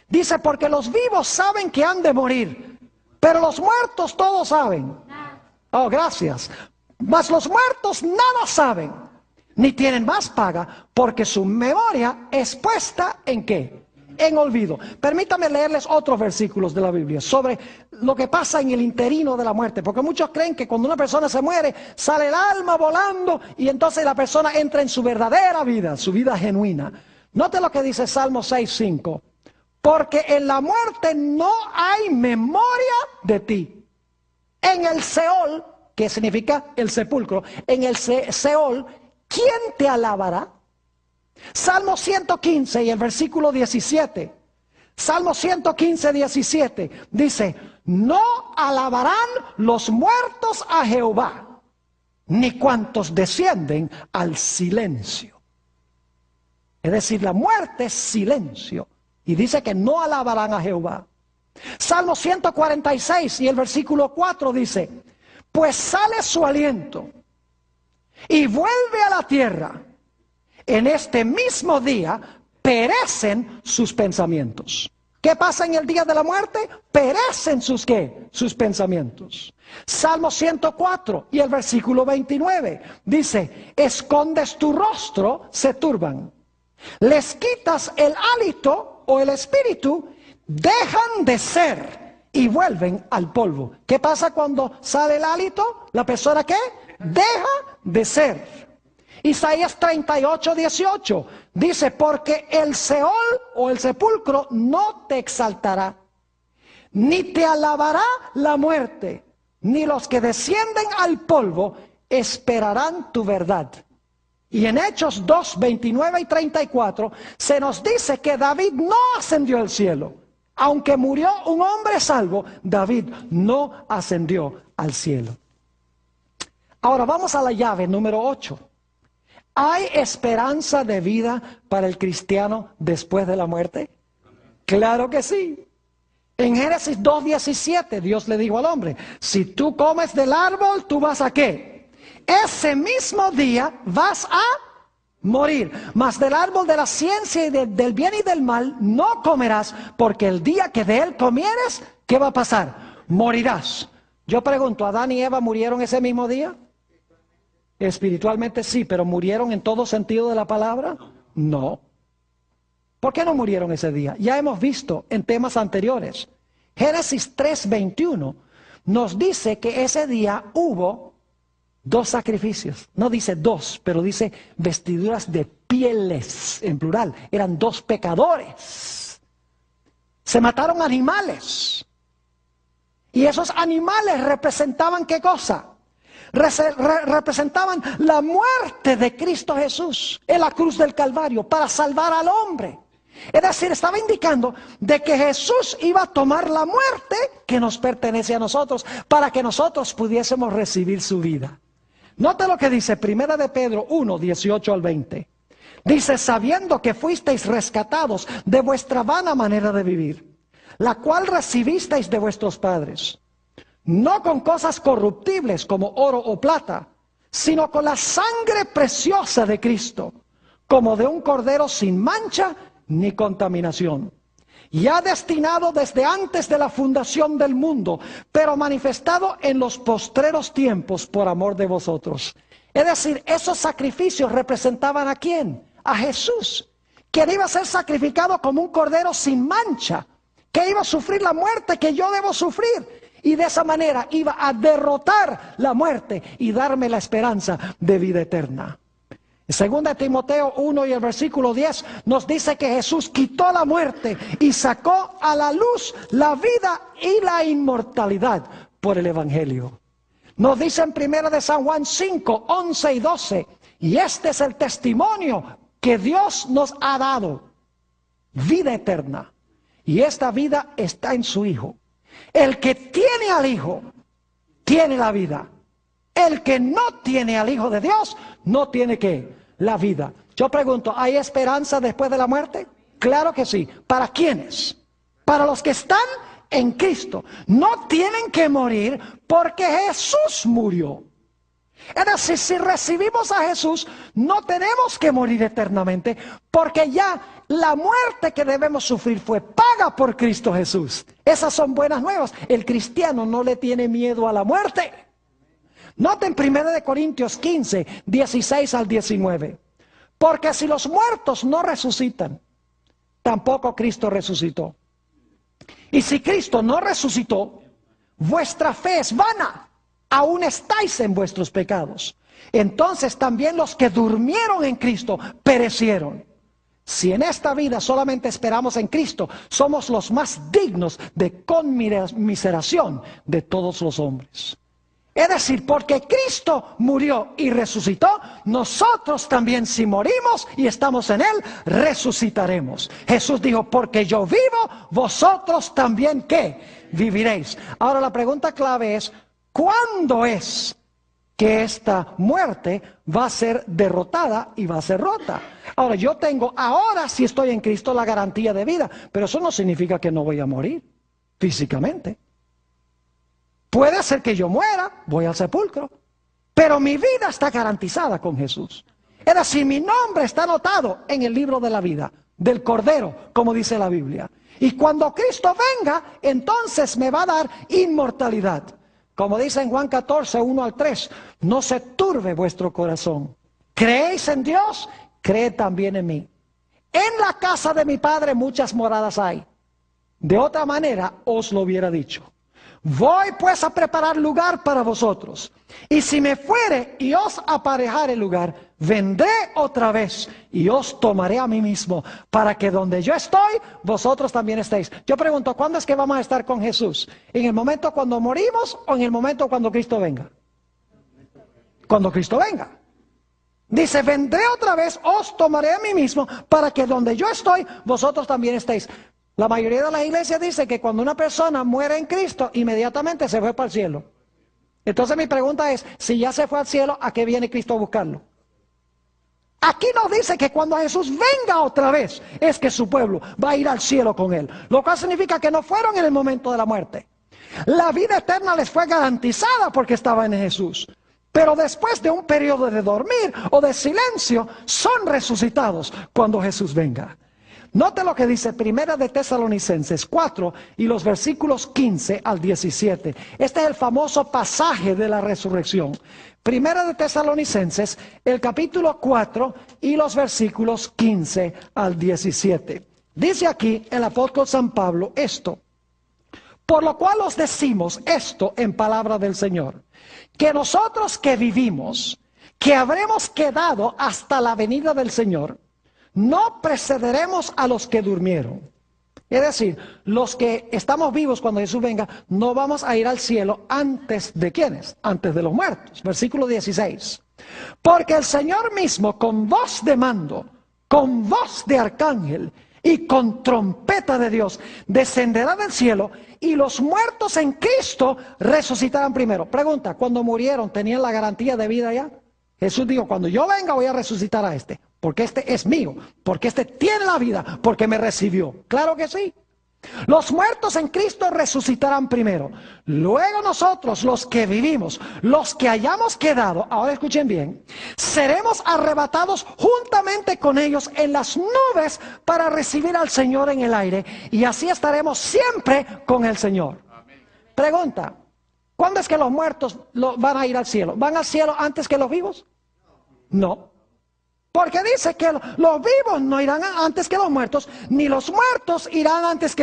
Dice, porque los vivos saben que han de morir, pero los muertos todos saben. Oh, gracias. Mas los muertos nada saben, ni tienen más paga, porque su memoria es puesta ¿en qué? En olvido. Permítame leerles otros versículos de la Biblia sobre lo que pasa en el interino de la muerte, porque muchos creen que cuando una persona se muere, sale el alma volando y entonces la persona entra en su verdadera vida, su vida genuina. Note lo que dice Salmo 6:5. Porque en la muerte no hay memoria de ti. En el Seol, que significa el sepulcro, en el Seol, ¿quién te alabará? Salmo 115 y el versículo 17. Salmo 115, 17 dice, no alabarán los muertos a Jehová, ni cuantos descienden al silencio. Es decir, la muerte es silencio. Y dice que no alabarán a Jehová. Salmo 146 y el versículo 4 dice, pues sale su aliento y vuelve a la tierra. En este mismo día perecen sus pensamientos. ¿Qué pasa en el día de la muerte? Perecen sus ¿qué? Sus pensamientos. Salmo 104 y el versículo 29 dice, escondes tu rostro, se turban. Les quitas el hálito o el espíritu, dejan de ser y vuelven al polvo. ¿Qué pasa cuando sale el hálito? La persona ¿qué? Deja de ser. Isaías 38, 18 dice, porque el Seol o el sepulcro no te exaltará, ni te alabará la muerte, ni los que descienden al polvo esperarán tu verdad. Y en Hechos 2, 29 y 34 se nos dice que David no ascendió al cielo. Aunque murió un hombre salvo, David no ascendió al cielo. Ahora vamos a la llave número 8. ¿Hay esperanza de vida para el cristiano después de la muerte? Claro que sí. En Génesis 2:17 Dios le dijo al hombre, si tú comes del árbol, ¿tú vas a qué? Ese mismo día vas a morir, mas del árbol de la ciencia y del bien y del mal no comerás, porque el día que de él comieres, ¿qué va a pasar? Morirás. Yo pregunto, ¿Adán y Eva murieron ese mismo día? Espiritualmente sí, pero ¿murieron en todo sentido de la palabra? No. ¿Por qué no murieron ese día? Ya hemos visto en temas anteriores. Génesis 3:21 nos dice que ese día hubo 2 sacrificios. No dice 2, pero dice vestiduras de pieles, en plural. Eran 2 pecadores. Se mataron animales. Y esos animales representaban ¿qué cosa? Representaban la muerte de Cristo Jesús en la cruz del Calvario para salvar al hombre. Es decir, estaba indicando de que Jesús iba a tomar la muerte que nos pertenece a nosotros para que nosotros pudiésemos recibir su vida. Note lo que dice 1 de Pedro 1, 18 al 20. Dice, sabiendo que fuisteis rescatados de vuestra vana manera de vivir, la cual recibisteis de vuestros padres, no con cosas corruptibles como oro o plata, sino con la sangre preciosa de Cristo, como de un cordero sin mancha ni contaminación, ya destinado desde antes de la fundación del mundo, pero manifestado en los postreros tiempos por amor de vosotros. Es decir, esos sacrificios representaban ¿a quién? A Jesús, quien iba a ser sacrificado como un cordero sin mancha, que iba a sufrir la muerte que yo debo sufrir, y de esa manera iba a derrotar la muerte y darme la esperanza de vida eterna. Segunda de Timoteo 1 y el versículo 10 nos dice que Jesús quitó la muerte y sacó a la luz la vida y la inmortalidad por el Evangelio. Nos dice en 1 de San Juan 5, 11 y 12, y este es el testimonio que Dios nos ha dado, vida eterna, y esta vida está en su Hijo. El que tiene al Hijo, tiene la vida. El que no tiene al Hijo de Dios, no tiene ¿qué? La vida. Yo pregunto, ¿hay esperanza después de la muerte? Claro que sí. ¿Para quiénes? Para los que están en Cristo. No tienen que morir porque Jesús murió. Es decir, si recibimos a Jesús, no tenemos que morir eternamente, porque ya la muerte que debemos sufrir fue paga por Cristo Jesús. Esas son buenas nuevas. El cristiano no le tiene miedo a la muerte. Noten 1 de Corintios 15, 16 al 19. Porque si los muertos no resucitan, tampoco Cristo resucitó. Y si Cristo no resucitó, vuestra fe es vana. Aún estáis en vuestros pecados. Entonces también los que durmieron en Cristo perecieron. Si en esta vida solamente esperamos en Cristo, somos los más dignos de conmiseración de todos los hombres. Es decir, porque Cristo murió y resucitó, nosotros también, si morimos y estamos en Él, resucitaremos. Jesús dijo, porque yo vivo, vosotros también, ¿qué? Viviréis. Ahora la pregunta clave es, ¿cuándo es que esta muerte va a ser derrotada y va a ser rota? Ahora, yo tengo ahora, si estoy en Cristo, la garantía de vida, pero eso no significa que no voy a morir físicamente. Puede ser que yo muera, voy al sepulcro, pero mi vida está garantizada con Jesús. Es decir, mi nombre está anotado en el libro de la vida, del Cordero, como dice la Biblia. Y cuando Cristo venga, entonces me va a dar inmortalidad. Como dice en Juan 14, 1 al 3, no se turbe vuestro corazón. ¿Creéis en Dios? Creed también en mí. En la casa de mi Padre muchas moradas hay. De otra manera os lo hubiera dicho. Voy pues a preparar lugar para vosotros. Y si me fuere y os aparejare lugar, vendré otra vez y os tomaré a mí mismo, para que donde yo estoy, vosotros también estéis. Yo pregunto, ¿cuándo es que vamos a estar con Jesús? ¿En el momento cuando morimos o en el momento cuando Cristo venga? Cuando Cristo venga. Dice, vendré otra vez, os tomaré a mí mismo, para que donde yo estoy, vosotros también estéis. La mayoría de las iglesias dice que cuando una persona muere en Cristo, inmediatamente se fue para el cielo. Entonces mi pregunta es, si ya se fue al cielo, ¿a qué viene Cristo a buscarlo? Aquí nos dice que cuando Jesús venga otra vez, es que su pueblo va a ir al cielo con Él. Lo cual significa que no fueron en el momento de la muerte. La vida eterna les fue garantizada porque estaban en Jesús. Pero después de un periodo de dormir o de silencio, son resucitados cuando Jesús venga. Note lo que dice 1 de Tesalonicenses 4 y los versículos 15 al 17. Este es el famoso pasaje de la resurrección. 1 de Tesalonicenses, el capítulo 4 y los versículos 15 al 17. Dice aquí el apóstol San Pablo esto. Por lo cual os decimos esto en palabra del Señor, que nosotros que vivimos, que habremos quedado hasta la venida del Señor, no precederemos a los que durmieron. Es decir, los que estamos vivos cuando Jesús venga, no vamos a ir al cielo antes de ¿quiénes? Antes de los muertos. Versículo 16. Porque el Señor mismo, con voz de mando, con voz de arcángel y con trompeta de Dios descenderá del cielo y los muertos en Cristo resucitarán primero. Pregunta, ¿cuando murieron tenían la garantía de vida ya? Jesús dijo, cuando yo venga voy a resucitar a este, porque este es mío, porque este tiene la vida, porque me recibió. Claro que sí. Los muertos en Cristo resucitarán primero. Luego nosotros, los que vivimos, los que hayamos quedado, ahora escuchen bien, seremos arrebatados juntamente con ellos en las nubes para recibir al Señor en el aire. Y así estaremos siempre con el Señor. Pregunta, ¿cuándo es que los muertos van a ir al cielo? ¿Van al cielo antes que los vivos? No. Porque dice que los vivos no irán antes que los muertos, ni los muertos irán antes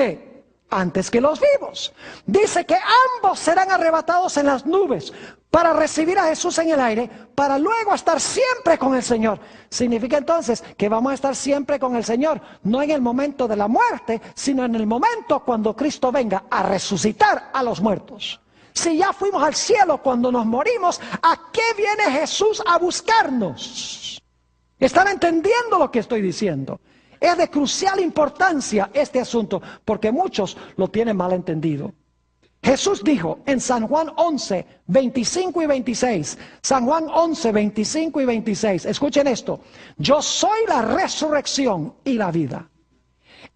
que los vivos. Dice que ambos serán arrebatados en las nubes para recibir a Jesús en el aire, para luego estar siempre con el Señor. Significa entonces que vamos a estar siempre con el Señor, no en el momento de la muerte, sino en el momento cuando Cristo venga a resucitar a los muertos. Si ya fuimos al cielo cuando nos morimos, ¿a qué viene Jesús a buscarnos? ¿Están entendiendo lo que estoy diciendo? Es de crucial importancia este asunto, porque muchos lo tienen mal entendido. Jesús dijo en San Juan 11, 25 y 26, San Juan 11, 25 y 26, escuchen esto, yo soy la resurrección y la vida.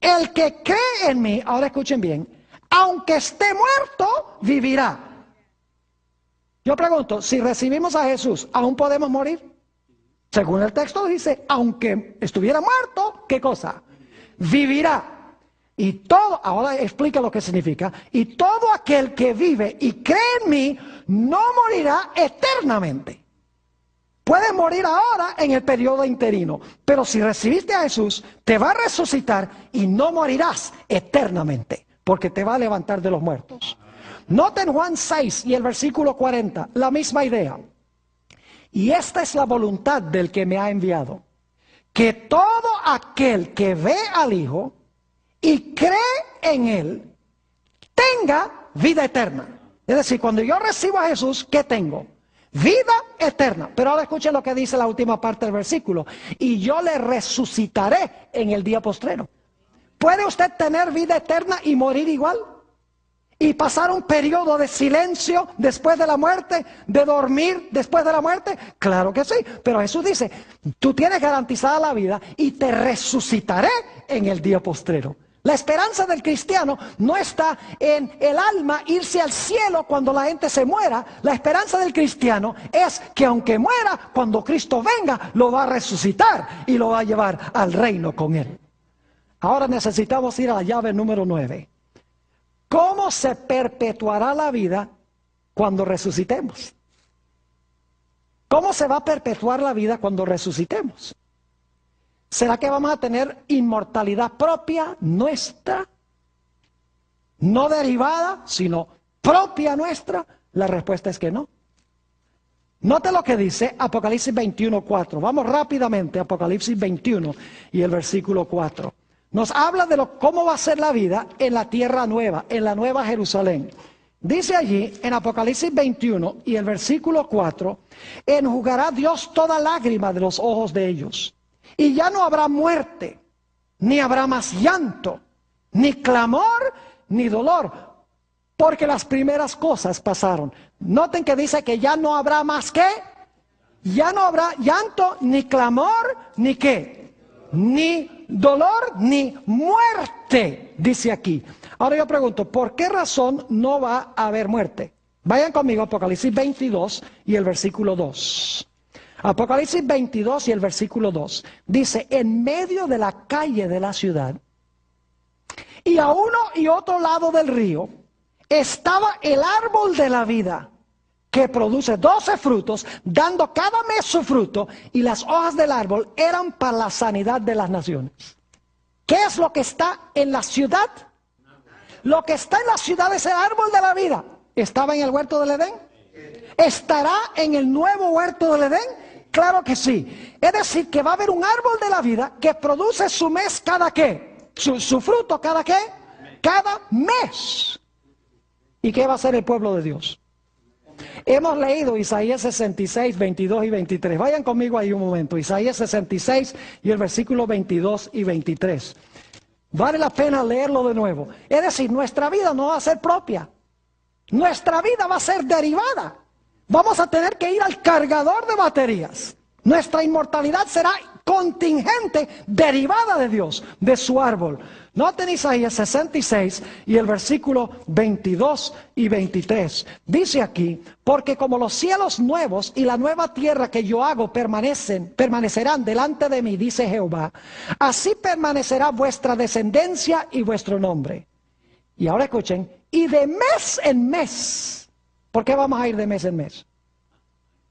El que cree en mí, ahora escuchen bien, aunque esté muerto, vivirá. Yo pregunto, si recibimos a Jesús, ¿aún podemos morir? Según el texto dice, aunque estuviera muerto, ¿qué cosa? Vivirá. Y todo, ahora explica lo que significa, y todo aquel que vive y cree en mí, no morirá eternamente. Puedes morir ahora en el periodo interino, pero si recibiste a Jesús, te va a resucitar y no morirás eternamente, porque te va a levantar de los muertos. Noten Juan 6 y el versículo 40, la misma idea. Y esta es la voluntad del que me ha enviado, que todo aquel que ve al Hijo y cree en Él, tenga vida eterna. Es decir, cuando yo recibo a Jesús, ¿qué tengo? Vida eterna. Pero ahora escuchen lo que dice la última parte del versículo. Y yo le resucitaré en el día postrero. ¿Puede usted tener vida eterna y morir igual? ¿Y pasar un periodo de silencio después de la muerte? ¿De dormir después de la muerte? Claro que sí. Pero Jesús dice, tú tienes garantizada la vida y te resucitaré en el día postrero. La esperanza del cristiano no está en el alma irse al cielo cuando la gente se muera. La esperanza del cristiano es que aunque muera, cuando Cristo venga, lo va a resucitar y lo va a llevar al reino con Él. Ahora necesitamos ir a la llave número 9. ¿Cómo se perpetuará la vida cuando resucitemos? ¿Cómo se va a perpetuar la vida cuando resucitemos? ¿Será que vamos a tener inmortalidad propia nuestra? No derivada, sino propia nuestra. La respuesta es que no. Note lo que dice Apocalipsis 21:4. Vamos rápidamente a Apocalipsis 21 y el versículo 4. Nos habla de cómo va a ser la vida en la tierra nueva, en la nueva Jerusalén. Dice allí en Apocalipsis 21 y el versículo 4, enjugará Dios toda lágrima de los ojos de ellos. Y ya no habrá muerte, ni habrá más llanto, ni clamor, ni dolor, porque las primeras cosas pasaron. Noten que dice que ya no habrá más ¿qué? Ya no habrá llanto, ni clamor, ni ¿qué? Ni dolor, ni muerte, dice aquí. Ahora yo pregunto, ¿por qué razón no va a haber muerte? Vayan conmigo a Apocalipsis 22 y el versículo 2. Apocalipsis 22 y el versículo 2. Dice, en medio de la calle de la ciudad, y a uno y otro lado del río, estaba el árbol de la vida, que produce 12 frutos, dando cada mes su fruto, y las hojas del árbol eran para la sanidad de las naciones. ¿Qué es lo que está en la ciudad? Lo que está en la ciudad es el árbol de la vida. ¿Estaba en el huerto del Edén? ¿Estará en el nuevo huerto del Edén? Claro que sí. Es decir, que va a haber un árbol de la vida que produce su mes cada qué. Su fruto cada qué. Cada mes. ¿Y qué va a hacer el pueblo de Dios? Hemos leído Isaías 66, 22 y 23. Vayan conmigo ahí un momento. Isaías 66 y el versículo 22 y 23. Vale la pena leerlo de nuevo. Es decir, nuestra vida no va a ser propia. Nuestra vida va a ser derivada. Vamos a tener que ir al cargador de baterías. Nuestra inmortalidad será contingente, derivada de Dios, de su árbol. Noten Isaías 66 y el versículo 22 y 23. Dice aquí, porque como los cielos nuevos y la nueva tierra que yo hago permanecerán delante de mí, dice Jehová, así permanecerá vuestra descendencia y vuestro nombre. Y ahora escuchen, y de mes en mes. ¿Por qué vamos a ir de mes en mes?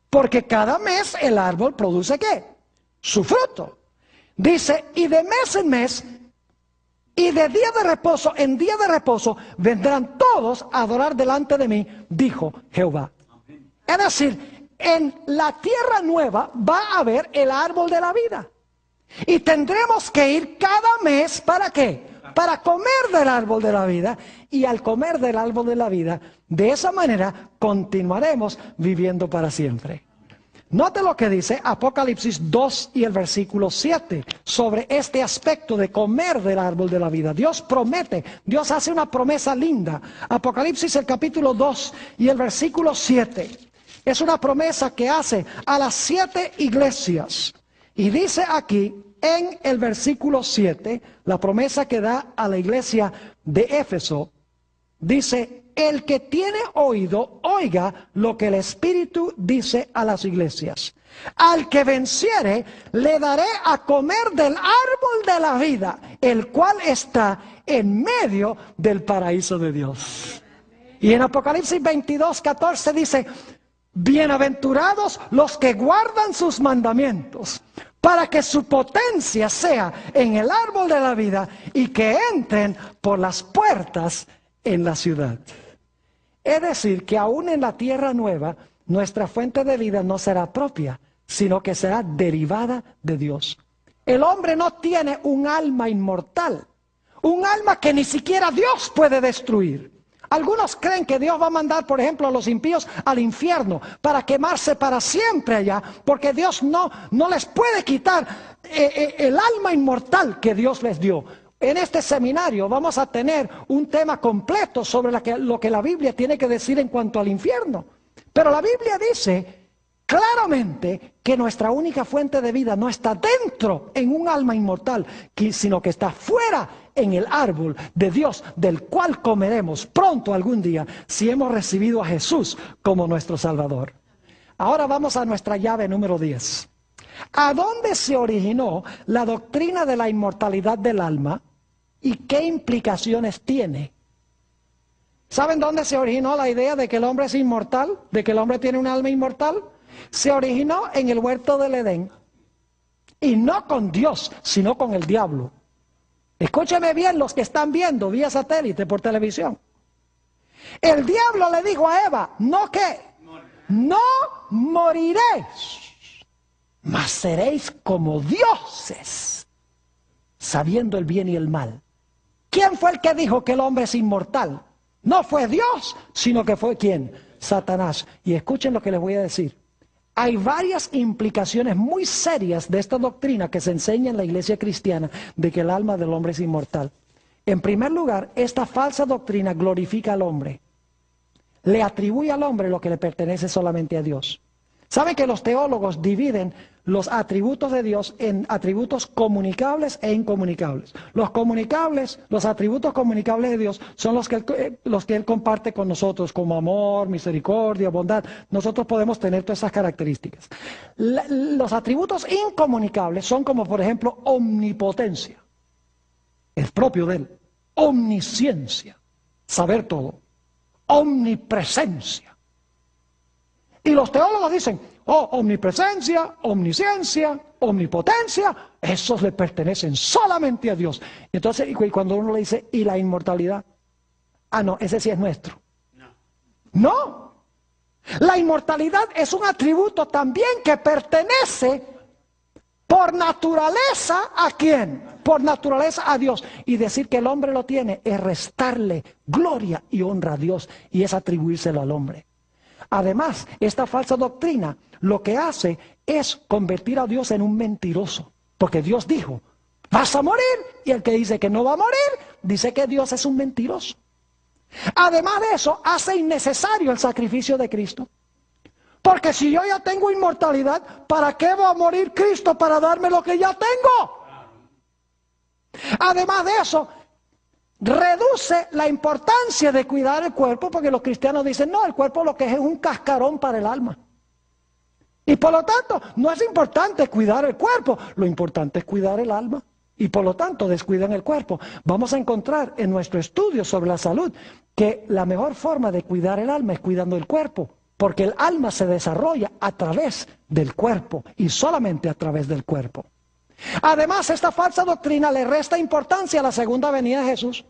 Porque cada mes el árbol produce ¿qué? Su fruto. Dice, y de mes en mes, y de día de reposo en día de reposo, vendrán todos a adorar delante de mí, dijo Jehová. Es decir, en la tierra nueva va a haber el árbol de la vida. Y tendremos que ir cada mes, ¿para qué? Para comer del árbol de la vida. Y al comer del árbol de la vida, de esa manera continuaremos viviendo para siempre. Note lo que dice Apocalipsis 2 y el versículo 7 sobre este aspecto de comer del árbol de la vida. Dios promete, Dios hace una promesa linda. Apocalipsis el capítulo 2 y el versículo 7. Es una promesa que hace a las 7 iglesias. Y dice aquí en el versículo 7, la promesa que da a la iglesia de Éfeso, dice, el que tiene oído, oiga lo que el Espíritu dice a las iglesias. Al que venciere, le daré a comer del árbol de la vida, el cual está en medio del paraíso de Dios. Y en Apocalipsis 22, 14 dice, bienaventurados los que guardan sus mandamientos, para que su potencia sea en el árbol de la vida y que entren por las puertas en la ciudad. Es decir, que aún en la tierra nueva, nuestra fuente de vida no será propia, sino que será derivada de Dios. El hombre no tiene un alma inmortal, un alma que ni siquiera Dios puede destruir. Algunos creen que Dios va a mandar, por ejemplo, a los impíos al infierno para quemarse para siempre allá, porque Dios no les puede quitar el alma inmortal que Dios les dio. En este seminario vamos a tener un tema completo sobre lo que la Biblia tiene que decir en cuanto al infierno. Pero la Biblia dice claramente que nuestra única fuente de vida no está dentro en un alma inmortal, sino que está fuera en el árbol de Dios, del cual comeremos pronto algún día si hemos recibido a Jesús como nuestro Salvador. Ahora vamos a nuestra llave número 10. ¿A dónde se originó la doctrina de la inmortalidad del alma y qué implicaciones tiene? ¿Saben dónde se originó la idea de que el hombre es inmortal? ¿De que el hombre tiene un alma inmortal? Se originó en el huerto del Edén. Y no con Dios, sino con el diablo. Escúcheme bien los que están viendo vía satélite por televisión. El diablo le dijo a Eva, ¿no qué? No moriréis, mas seréis como dioses, sabiendo el bien y el mal. ¿Quién fue el que dijo que el hombre es inmortal? No fue Dios, sino que fue ¿quién? Satanás. Y escuchen lo que les voy a decir. Hay varias implicaciones muy serias de esta doctrina que se enseña en la iglesia cristiana de que el alma del hombre es inmortal. En primer lugar, esta falsa doctrina glorifica al hombre. Le atribuye al hombre lo que le pertenece solamente a Dios. ¿Saben que los teólogos dividen los atributos de Dios en atributos comunicables e incomunicables? Los comunicables, los atributos comunicables de Dios son los que Él comparte con nosotros, como amor, misericordia, bondad. Nosotros podemos tener todas esas características. Los atributos incomunicables son como, por ejemplo, omnipotencia. Es propio de Él. Omnisciencia, saber todo. Omnipresencia. Y los teólogos dicen, oh, omnipresencia, omnisciencia, omnipotencia, esos le pertenecen solamente a Dios. Entonces, y cuando uno le dice, ¿y la inmortalidad? Ah, no, ese sí es nuestro. No. La inmortalidad es un atributo también que pertenece por naturaleza ¿a quién? Por naturaleza a Dios. Y decir que el hombre lo tiene es restarle gloria y honra a Dios y es atribuírselo al hombre. Además, esta falsa doctrina lo que hace es convertir a Dios en un mentiroso. Porque Dios dijo, Vas a morir. Y el que dice que no va a morir, dice que Dios es un mentiroso. Además de eso, hace innecesario el sacrificio de Cristo. Porque si yo ya tengo inmortalidad, ¿para qué va a morir Cristo para darme lo que ya tengo? Además de eso, reduce la importancia de cuidar el cuerpo, porque los cristianos dicen, no, el cuerpo lo que es un cascarón para el alma. Y por lo tanto, no es importante cuidar el cuerpo, lo importante es cuidar el alma. Y por lo tanto, descuidan el cuerpo. Vamos a encontrar en nuestro estudio sobre la salud que la mejor forma de cuidar el alma es cuidando el cuerpo. Porque el alma se desarrolla a través del cuerpo y solamente a través del cuerpo. Además, esta falsa doctrina le resta importancia a la segunda venida de Jesús.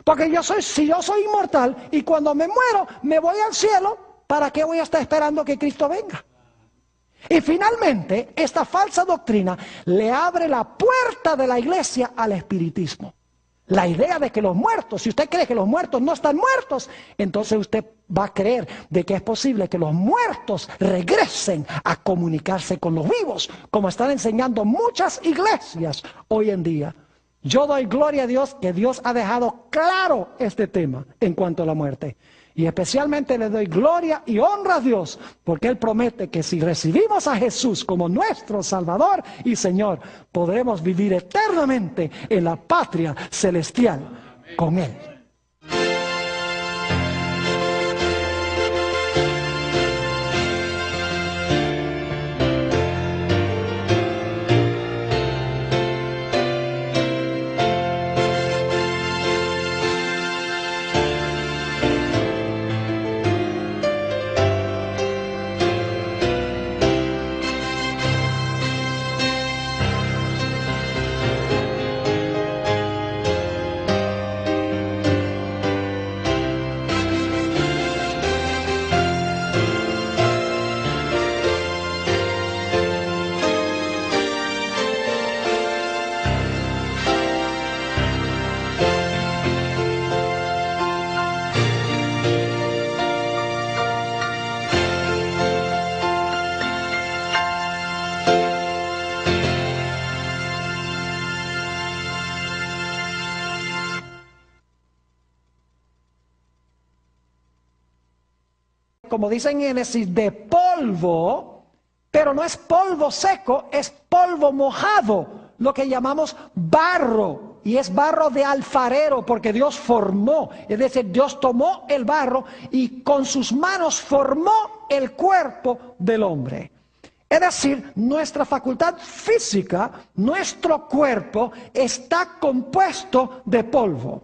Porque si yo soy inmortal y cuando me muero me voy al cielo, ¿para qué voy a estar esperando que Cristo venga? Y finalmente, esta falsa doctrina le abre la puerta de la iglesia al espiritismo. La idea de que los muertos, si usted cree que los muertos no están muertos, entonces usted va a creer de que es posible que los muertos regresen a comunicarse con los vivos, como están enseñando muchas iglesias hoy en día. Yo doy gloria a Dios que Dios ha dejado claro este tema en cuanto a la muerte. Y especialmente le doy gloria y honra a Dios, porque Él promete que si recibimos a Jesús como nuestro Salvador y Señor, podremos vivir eternamente en la patria celestial con Él. Como dice en Génesis, de polvo, pero no es polvo seco, es polvo mojado, lo que llamamos barro, y es barro de alfarero, porque Dios formó, es decir, Dios tomó el barro y con sus manos formó el cuerpo del hombre. Es decir, nuestra facultad física, nuestro cuerpo está compuesto de polvo,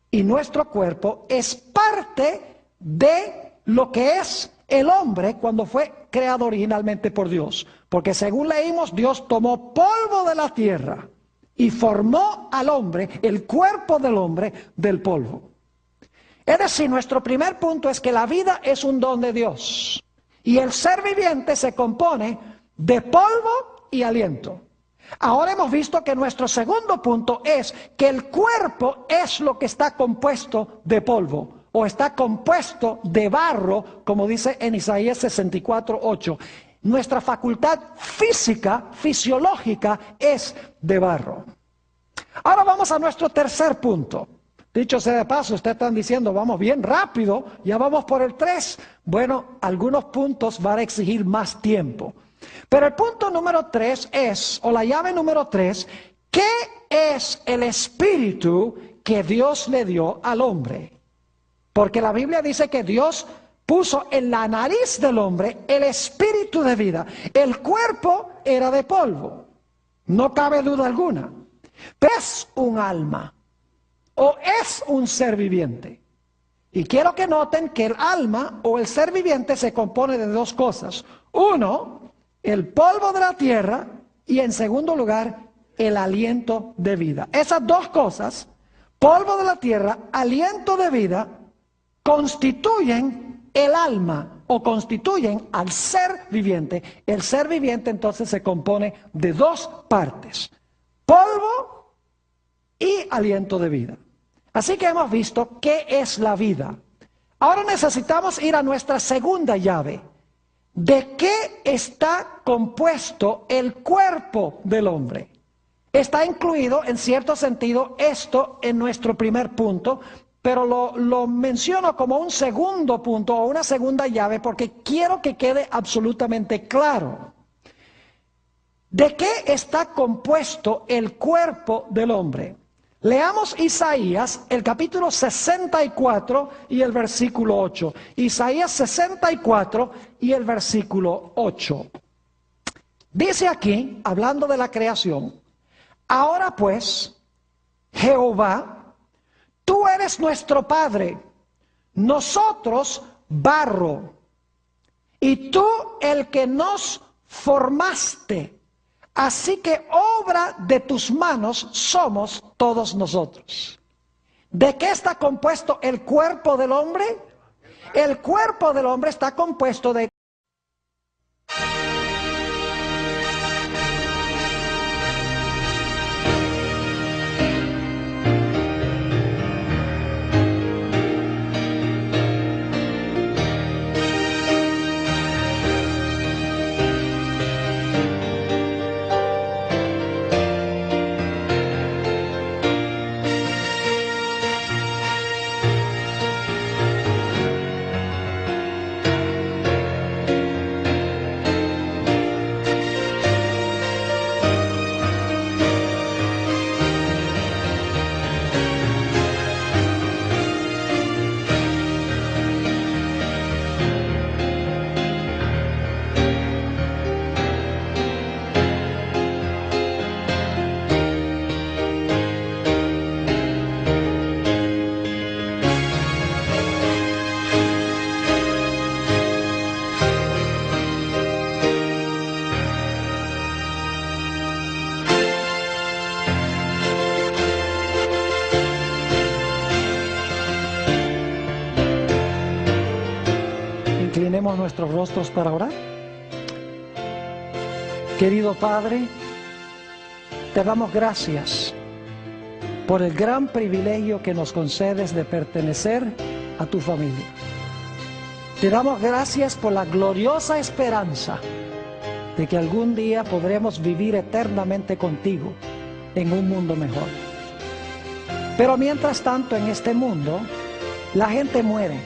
y nuestro cuerpo es parte de lo que es el hombre cuando fue creado originalmente por Dios. Porque según leímos, Dios tomó polvo de la tierra y formó al hombre, el cuerpo del hombre, del polvo. Es decir, nuestro primer punto es que la vida es un don de Dios. Y el ser viviente se compone de polvo y aliento. Ahora hemos visto que nuestro segundo punto es que el cuerpo es lo que está compuesto de polvo. O está compuesto de barro, como dice en Isaías 64:8. Nuestra facultad física, fisiológica, es de barro. Ahora vamos a nuestro tercer punto. Dicho sea de paso, ustedes están diciendo, vamos bien rápido, ya vamos por el 3. Bueno, algunos puntos van a exigir más tiempo. Pero el punto número 3 es, o la llave número 3, ¿qué es el espíritu que Dios le dio al hombre? Porque la Biblia dice que Dios puso en la nariz del hombre el espíritu de vida. El cuerpo era de polvo, no cabe duda alguna. Pero es un alma o es un ser viviente. Y quiero que noten que el alma o el ser viviente se compone de dos cosas. Uno, el polvo de la tierra y en segundo lugar, el aliento de vida. Esas dos cosas, polvo de la tierra, aliento de vida, constituyen el alma o constituyen al ser viviente. El ser viviente entonces se compone de dos partes, polvo y aliento de vida. Así que hemos visto qué es la vida. Ahora necesitamos ir a nuestra segunda llave. ¿De qué está compuesto el cuerpo del hombre? Está incluido en cierto sentido esto en nuestro primer punto, pero lo menciono como un segundo punto o una segunda llave porque quiero que quede absolutamente claro. ¿De qué está compuesto el cuerpo del hombre? Leamos Isaías, el capítulo 64 y el versículo 8. Isaías 64 y el versículo 8. Dice aquí, hablando de la creación: ahora pues, Jehová, tú eres nuestro Padre, nosotros barro, y tú el que nos formaste. Así que obra de tus manos somos todos nosotros. ¿De qué está compuesto el cuerpo del hombre? El cuerpo del hombre está compuesto de Inclinemos nuestros rostros para orar. Querido Padre, te damos gracias por el gran privilegio que nos concedes de pertenecer a tu familia. Te damos gracias por la gloriosa esperanza de que algún día podremos vivir eternamente contigo en un mundo mejor. Pero mientras tanto, en este mundo, la gente muere.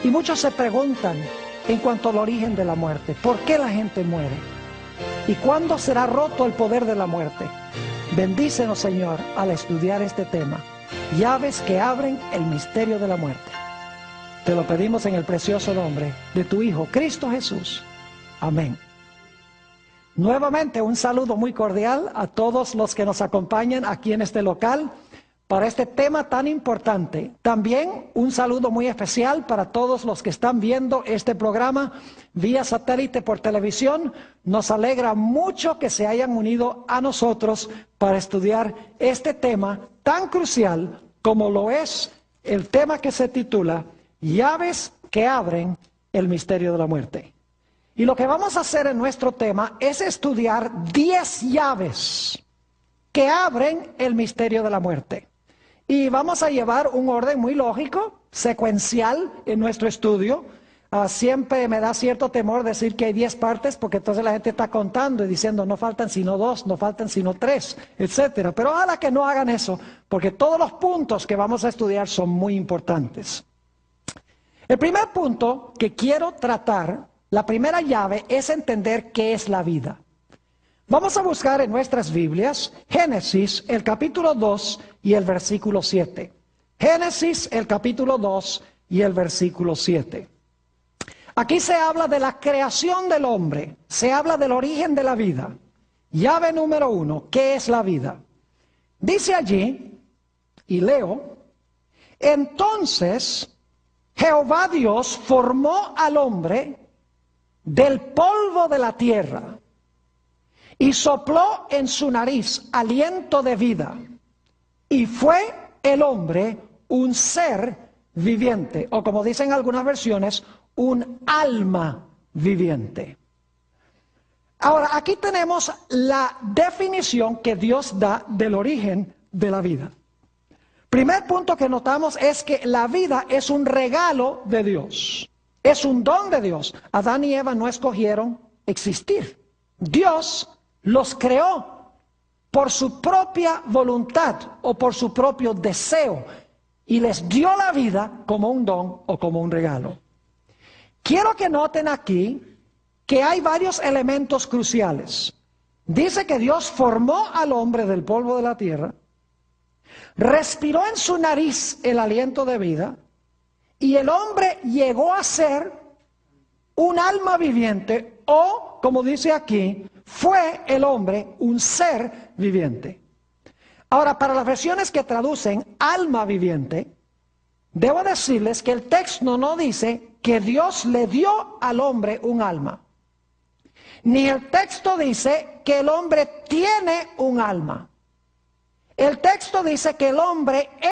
Y muchos se preguntan en cuanto al origen de la muerte: ¿por qué la gente muere? ¿Y cuándo será roto el poder de la muerte? Bendícenos, Señor, al estudiar este tema. Llaves que abren el misterio de la muerte. Te lo pedimos en el precioso nombre de tu Hijo, Cristo Jesús. Amén. Nuevamente, un saludo muy cordial a todos los que nos acompañan aquí en este local para este tema tan importante. También un saludo muy especial para todos los que están viendo este programa vía satélite por televisión. Nos alegra mucho que se hayan unido a nosotros para estudiar este tema tan crucial como lo es el tema que se titula Llaves que abren el misterio de la muerte. Y lo que vamos a hacer en nuestro tema es estudiar 10 llaves que abren el misterio de la muerte. Y vamos a llevar un orden muy lógico, secuencial en nuestro estudio. Siempre me da cierto temor decir que hay 10 partes, porque entonces la gente está contando y diciendo no faltan sino 2, no faltan sino 3, etcétera. Pero ojalá que no hagan eso, porque todos los puntos que vamos a estudiar son muy importantes. El primer punto que quiero tratar, la primera llave, es entender qué es la vida. Vamos a buscar en nuestras Biblias Génesis, el capítulo 2 y el versículo 7. Génesis, el capítulo 2 y el versículo 7. Aquí se habla de la creación del hombre, se habla del origen de la vida. Llave número 1, ¿qué es la vida? Dice allí, y leo: entonces Jehová Dios formó al hombre del polvo de la tierra y sopló en su nariz aliento de vida, y fue el hombre un ser viviente, o como dicen algunas versiones, un alma viviente. Ahora, aquí tenemos la definición que Dios da del origen de la vida. Primer punto que notamos es que la vida es un regalo de Dios, es un don de Dios. Adán y Eva no escogieron existir, Dios los creó por su propia voluntad o por su propio deseo y les dio la vida como un don o como un regalo. Quiero que noten aquí que hay varios elementos cruciales. Dice que Dios formó al hombre del polvo de la tierra, respiró en su nariz el aliento de vida y el hombre llegó a ser un alma viviente o, como dice aquí, fue el hombre un ser viviente. Ahora, para las versiones que traducen alma viviente, debo decirles que el texto no dice que Dios le dio al hombre un alma. Ni el texto dice que el hombre tiene un alma. El texto dice que el hombre